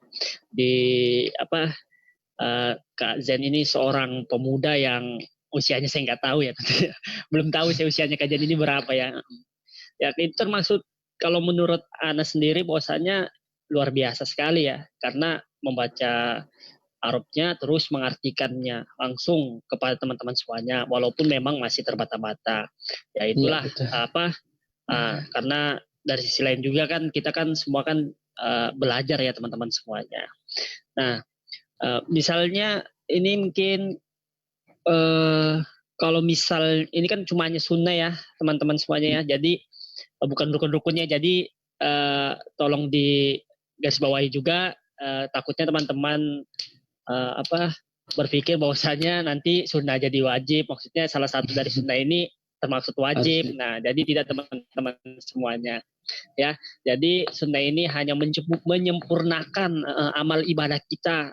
Kak Zen ini seorang pemuda yang usianya saya nggak tahu ya, belum tahu saya usianya Kak Zen ini berapa ya. Ya itu termasuk, kalau menurut Ana sendiri bahwasanya luar biasa sekali ya, karena membaca Arabnya terus mengartikannya langsung kepada teman-teman semuanya, walaupun memang masih terbata-bata. Ya itulah karena dari sisi lain juga kan kita kan semua kan belajar ya teman-teman semuanya. Nah, misalnya ini mungkin kalau misal ini kan cuma hanya sunnah ya teman-teman semuanya ya, jadi bukan rukun-rukunnya, jadi tolong garis bawahi juga, takutnya teman-teman berpikir bahwasanya nanti sunnah jadi wajib. Maksudnya salah satu dari sunnah ini termaksud wajib. Nah, jadi tidak teman-teman semuanya. Ya, jadi sunnah ini hanya menyempurnakan amal ibadah kita,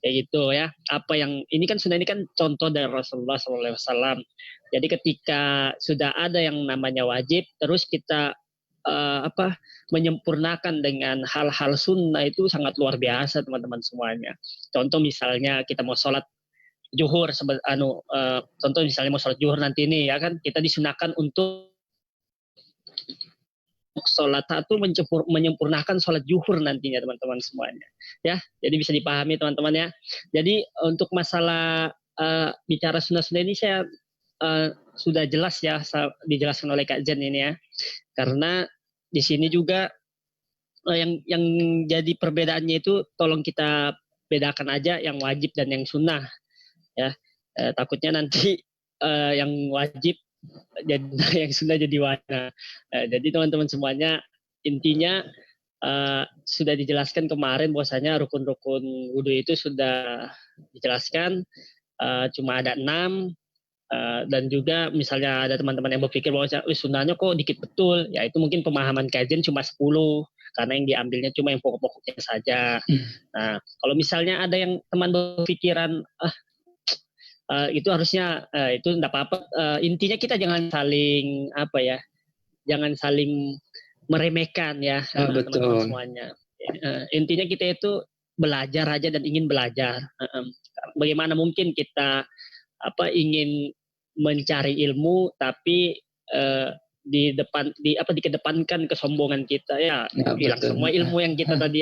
kayak gitu ya. Apa yang ini kan sunnah ini kan contoh dari Rasulullah SAW. Jadi ketika sudah ada yang namanya wajib, terus kita menyempurnakan dengan hal-hal sunnah itu sangat luar biasa teman-teman semuanya. Contoh misalnya kita mau sholat zuhur, contoh misalnya mau sholat zuhur nanti ini ya kan, kita disunahkan untuk sholat itu menyempurnakan sholat zuhur nantinya teman-teman semuanya. Ya, jadi bisa dipahami teman-teman ya. Jadi untuk masalah bicara sunnah-sunnah ini saya sudah jelas ya dijelaskan oleh Kak Zen ini ya. Karena di sini juga yang jadi perbedaannya itu tolong kita bedakan aja yang wajib dan yang sunnah ya. Takutnya nanti yang wajib jadi yang sunnah jadi wajib. Jadi teman-teman semuanya intinya sudah dijelaskan kemarin bahwasanya rukun-rukun wudhu itu sudah dijelaskan, cuma ada 6. Dan juga misalnya ada teman-teman yang berpikir bahwa sunnahnya kok dikit betul, ya itu mungkin pemahaman kajian cuma 10 karena yang diambilnya cuma yang pokok-pokoknya saja. Nah, kalau misalnya ada yang teman berpikiran itu harusnya itu enggak apa-apa, intinya kita jangan saling jangan saling meremehkan ya teman-teman semuanya. Intinya kita itu belajar aja dan ingin belajar. Bagaimana mungkin kita ingin mencari ilmu tapi dikedepankan kesombongan kita ya hilang semua ilmu yang kita tadi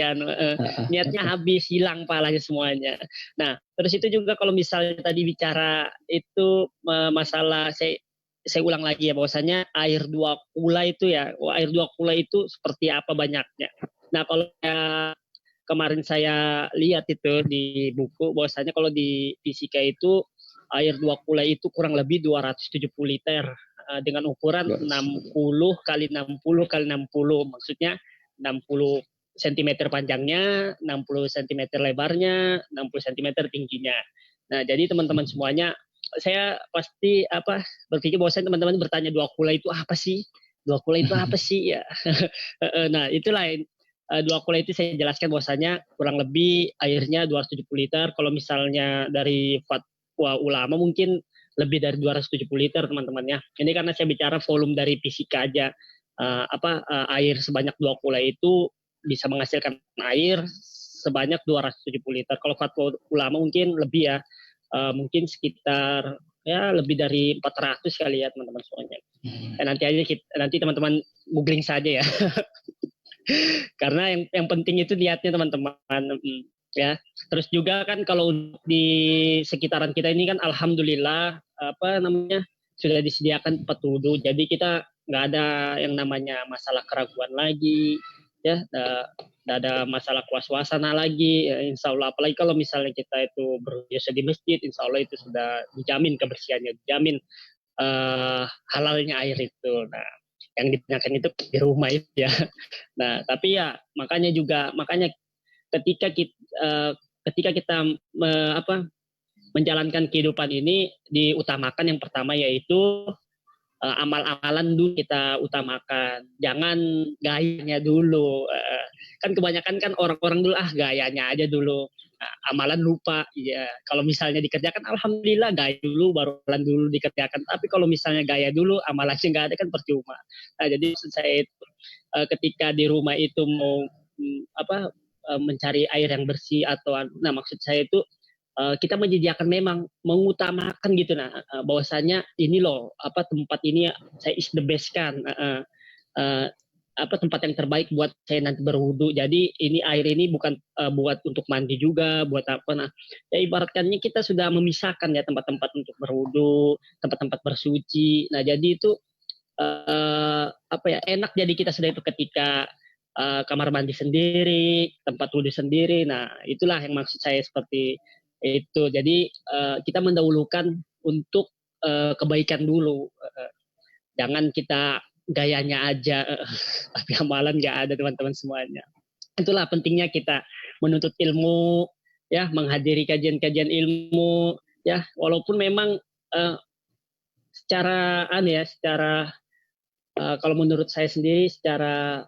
niatnya habis, hilang palanya semuanya. Nah, terus itu juga kalau misalnya tadi bicara itu masalah saya ulang lagi ya bahwasanya air 2 kula itu ya, air 2 kula itu seperti apa banyaknya. Nah, kalau kemarin saya lihat itu di buku bahwasanya kalau di fisika itu air 2 kula itu kurang lebih 270 liter dengan ukuran 60 kali 60 kali 60, maksudnya 60 cm panjangnya, 60 cm lebarnya, 60 cm tingginya. Nah, jadi teman-teman semuanya, saya pasti berpikir bahwa teman-teman bertanya 2 kula itu apa sih? 2 kula itu apa sih ya? Nah, itulah 2 kula itu saya jelaskan bahwasanya kurang lebih airnya 270 liter. Kalau misalnya dari ulama mungkin lebih dari 270 liter teman-teman ya. Ini karena saya bicara volume dari fisika aja. Air sebanyak 2 kula itu bisa menghasilkan air sebanyak 270 liter. Kalau fatwa ulama mungkin lebih ya. Mungkin sekitar ya lebih dari 400 kali ya teman-teman semuanya. Nanti teman-teman googling saja ya. Karena yang penting itu niatnya teman-teman. Ya, terus juga kan kalau di sekitaran kita ini kan alhamdulillah sudah disediakan tempat wudhu, jadi kita nggak ada yang namanya masalah keraguan lagi, ya, nggak ada masalah was-wasana lagi, ya, insya Allah. Apalagi kalau misalnya kita itu berbiasa di masjid, insya Allah itu sudah dijamin kebersihannya, dijamin halalnya air itu. Nah, yang ditanyakan itu di rumah itu ya. Nah, tapi ya makanya ketika kita menjalankan kehidupan ini diutamakan yang pertama yaitu amal-amalan dulu kita utamakan, jangan gayanya dulu. Kan kebanyakan kan orang-orang dulu gayanya aja dulu, amalan lupa. Ya, kalau misalnya dikerjakan alhamdulillah, gaya dulu baru amalan dulu dikerjakan. Tapi kalau misalnya gaya dulu amalannya nggak ada kan percuma. Nah, jadi maksud saya itu ketika di rumah itu mau mencari air yang bersih maksud saya itu kita menyediakan memang mengutamakan gitu bahwasanya ini loh tempat ini saya is the best kan tempat yang terbaik buat saya nanti berwudu. Jadi ini air ini bukan buat untuk mandi juga, buat apa. Ya ibaratkannya kita sudah memisahkan ya tempat-tempat untuk berwudu, tempat-tempat bersuci. Nah, jadi itu enak jadi kita sudah itu ketika kamar mandi sendiri, tempat wudhu sendiri. Nah, itulah yang maksud saya seperti itu. Jadi kita mendahulukan untuk kebaikan dulu. Jangan kita gayanya aja, tapi amalan nggak ada teman-teman semuanya. Itulah pentingnya kita menuntut ilmu, ya, menghadiri kajian-kajian ilmu, ya, walaupun memang secara kalau menurut saya sendiri secara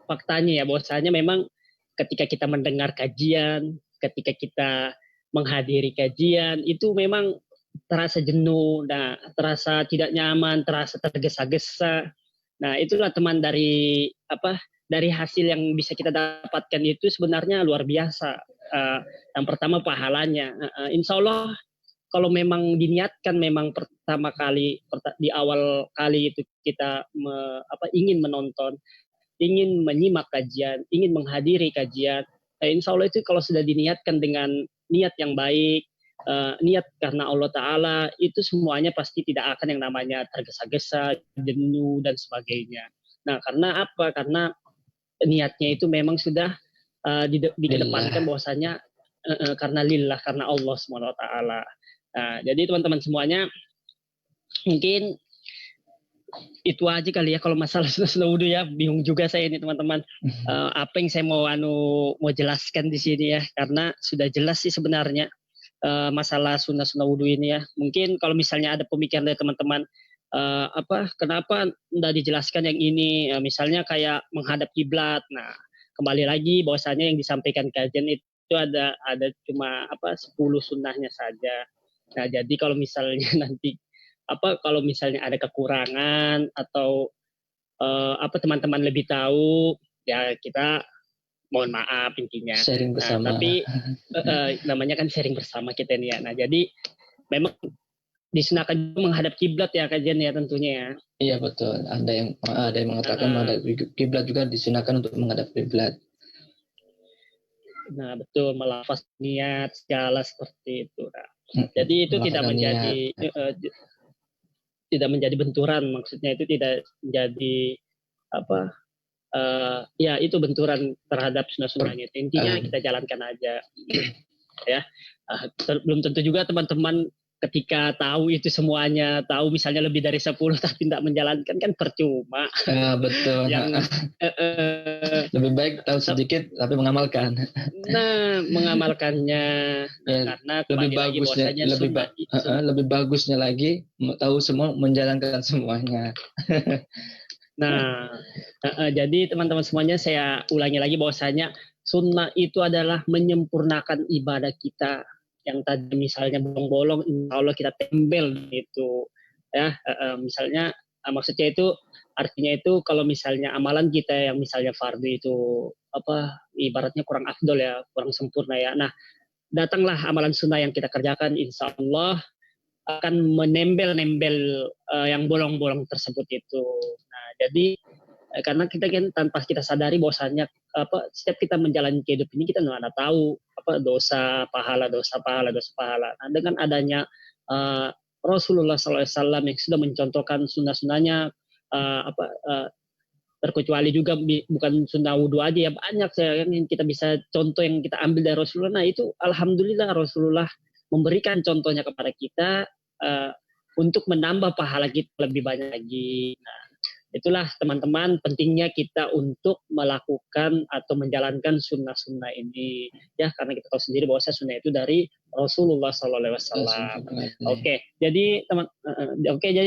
faktanya ya, bahwasanya memang ketika kita mendengar kajian, ketika kita menghadiri kajian, itu memang terasa jenuh, nah, terasa tidak nyaman, terasa tergesa-gesa. Nah, itulah teman dari hasil yang bisa kita dapatkan itu sebenarnya luar biasa. Yang pertama pahalanya. Insya Allah kalau memang diniatkan memang pertama kali di awal kali itu kita ingin menonton, ingin menyimak kajian, ingin menghadiri kajian, insya Allah itu kalau sudah diniatkan dengan niat yang baik, niat karena Allah Ta'ala, itu semuanya pasti tidak akan yang namanya tergesa-gesa, jenuh, dan sebagainya. Nah, karena apa? Karena niatnya itu memang sudah dikedepankan bahwasanya karena lillah, karena Allah Subhanahu wa Ta'ala. Nah, jadi teman-teman semuanya, mungkin itu aja kali ya kalau masalah sunah wudhu ya. Bingung juga saya ini teman-teman. Apa yang saya mau jelaskan di sini ya, karena sudah jelas sih sebenarnya masalah sunah wudhu ini ya. Mungkin kalau misalnya ada pemikiran dari teman-teman, kenapa tidak dijelaskan yang ini, misalnya kayak menghadap kiblat. Nah, kembali lagi bahwasanya yang disampaikan kajian itu ada cuma 10 sunnahnya saja. Nah, jadi kalau misalnya nanti kalau misalnya ada kekurangan atau teman-teman lebih tahu, ya kita mohon maaf intinya. Sharing bersama. Nah, tapi namanya kan sharing bersama kita nih ya. Nah, jadi memang disunahkan menghadap kiblat ya kajian ya tentunya ya. Iya betul. Ada yang mengatakan menghadap kiblat juga disunahkan untuk menghadap kiblat. Nah, betul, melafaz niat segala seperti itu. Nah, jadi itu tidak menjadi benturan, maksudnya itu tidak menjadi ya itu benturan terhadap sunnah-sunnahnya. Intinya kita jalankan aja. Ya, belum tentu juga teman-teman ketika tahu itu semuanya, tahu misalnya lebih dari 10 tapi tidak menjalankan kan percuma. Betul. Lebih baik tahu sedikit tapi mengamalkan. Nah, mengamalkannya karena lebih bagusnya lagi tahu semua, menjalankan semuanya. Nah, jadi teman-teman semuanya saya ulangi lagi bahwasanya sunnah itu adalah menyempurnakan ibadah kita. Yang tadi misalnya bolong-bolong, insya Allah kita tembel gitu. Ya, misalnya maksudnya itu artinya itu kalau misalnya amalan kita yang misalnya fardu itu ibaratnya kurang afdol ya, kurang sempurna ya. Nah, datanglah amalan sunnah yang kita kerjakan, insya Allah akan menembel-nembel yang bolong-bolong tersebut itu. Nah, jadi karena kita kan tanpa kita sadari bahwasanya setiap kita menjalani hidup ini kita nggak tahu dosa pahala. Nah, dengan adanya Rasulullah SAW yang sudah mencontohkan sunnah-sunnahnya, terkecuali juga bukan sunnah wudhu aja ya, banyak yang kita bisa contoh yang kita ambil dari Rasulullah. Nah, itu alhamdulillah Rasulullah memberikan contohnya kepada kita untuk menambah pahala kita lebih banyak lagi. Nah, itulah teman-teman pentingnya kita untuk melakukan atau menjalankan sunnah-sunnah ini ya, karena kita tahu sendiri bahwa sunnah itu dari Rasulullah SAW. Oke, jadi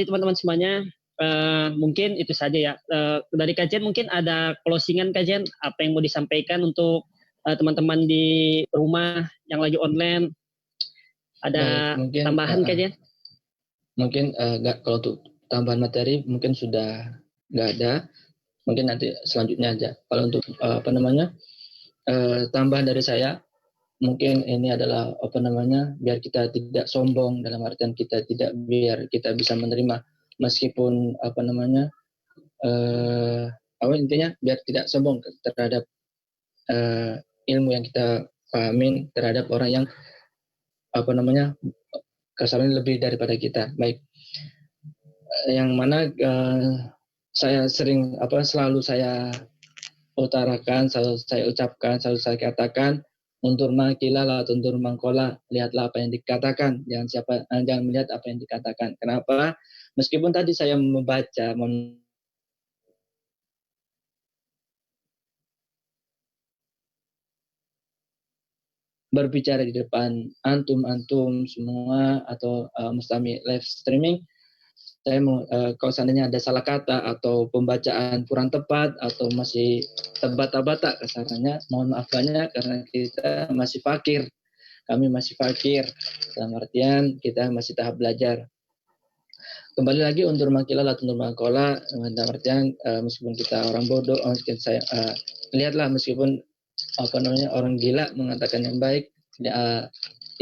teman-teman semuanya, mungkin itu saja ya. Dari kajian mungkin ada closingan kajian, apa yang mau disampaikan untuk teman-teman di rumah yang lagi online, ada mungkin, tambahan kajian? Mungkin kalau untuk tambahan materi mungkin sudah nggak ada, mungkin nanti selanjutnya aja. Kalau untuk tambahan dari saya, mungkin ini adalah biar kita tidak sombong, dalam artian kita tidak, biar kita bisa menerima meskipun intinya biar tidak sombong terhadap ilmu yang kita pahamin, terhadap orang yang kesalahan lebih daripada kita. Baik, yang mana saya sering selalu saya utarakan, selalu saya ucapkan, selalu saya katakan, untur makila la tuntur mangkola, lihatlah apa yang dikatakan, jangan melihat apa yang dikatakan. Kenapa? Meskipun tadi saya membaca berbicara di depan antum semua atau mustami live streaming. Saya mau kalau seandainya ada salah kata atau pembacaan kurang tepat atau masih terbata-bata kasarannya, mohon maaf banyak karena kita masih fakir. Kami masih fakir, dalam artian kita masih tahap belajar. Kembali lagi undur makila la tundur makola, dalam artian meskipun kita orang bodoh, meskipun saya lihatlah meskipun orang gila mengatakan yang baik,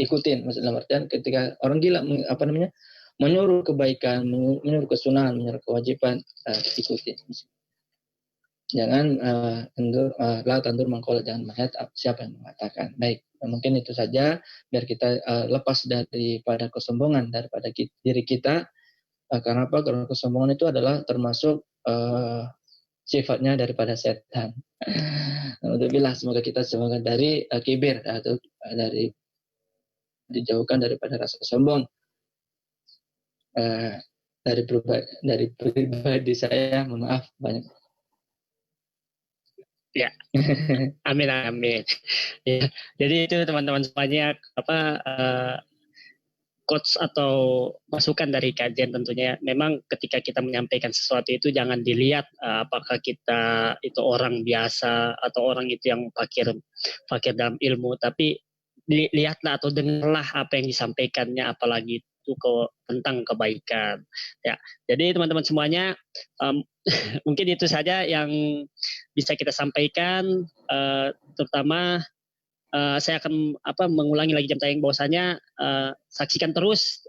ikutin. Maksudnya dalam artian ketika orang gila menyuruh kebaikan, menyuruh kesunahan, menyuruh kewajiban, ikuti. Jangan tandur mangkola, jangan melihat siapa yang mengatakan. Baik, mungkin itu saja biar kita lepas daripada kesombongan daripada diri kita. Karena apa? Karena kesombongan itu adalah termasuk sifatnya daripada setan. Alhamdulillah, semoga kita dari kibir atau dari dijauhkan daripada rasa sombong. Dari pribadi saya, mohon maaf banyak. Ya, amin. Ya, jadi itu teman-teman semuanya quotes atau masukan dari kajian tentunya. Memang ketika kita menyampaikan sesuatu itu jangan dilihat apakah kita itu orang biasa atau orang itu yang fakir dalam ilmu, tapi lihatlah atau dengarlah apa yang disampaikannya, apalagi itu tentang kebaikan. Ya, jadi teman-teman semuanya mungkin itu saja yang bisa kita sampaikan. Terutama saya akan mengulangi lagi jam tayang bahwasanya saksikan terus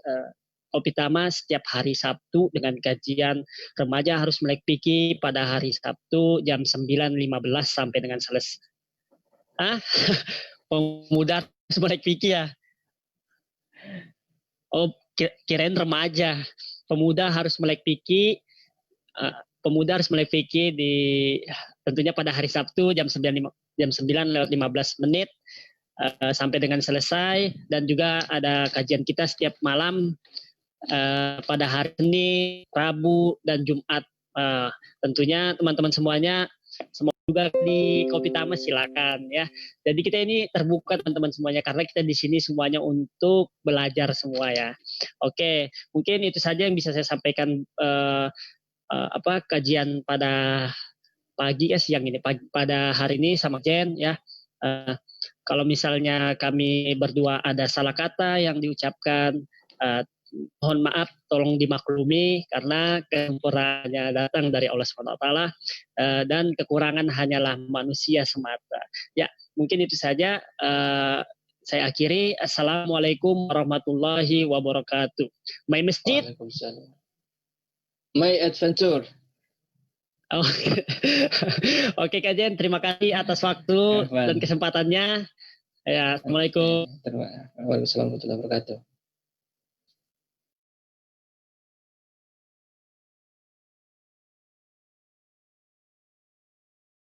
Kopi Tama setiap hari Sabtu dengan kajian remaja harus melek fikih pada hari Sabtu jam 9.15 sampai dengan selesai. Pemuda harus melek fikih ya? Oh, kirain remaja. Pemuda harus melek fikih. Pemuda harus melek fikih tentunya pada hari Sabtu jam 9:15 sampai dengan selesai, dan juga ada kajian kita setiap malam pada hari Senin, Rabu, dan Jumat. Tentunya teman-teman semuanya semoga di Kopi Tama silakan ya. Jadi kita ini terbuka teman-teman semuanya karena kita di sini semuanya untuk belajar semua ya. Oke, mungkin itu saja yang bisa saya sampaikan kajian pada pagi siang ini pada hari ini sama Jen ya. Kalau misalnya kami berdua ada salah kata yang diucapkan, mohon maaf, tolong dimaklumi karena kekurangannya datang dari Allah SWT dan kekurangan hanyalah manusia semata. Ya, mungkin itu saja. Saya akhiri. Assalamualaikum warahmatullahi wabarakatuh. My masjid. My adventure. Oke Kak Jen, terima kasih atas waktu dan kesempatannya. Ya, Assalamualaikum. Waalaikumsalam warahmatullahi wabarakatuh.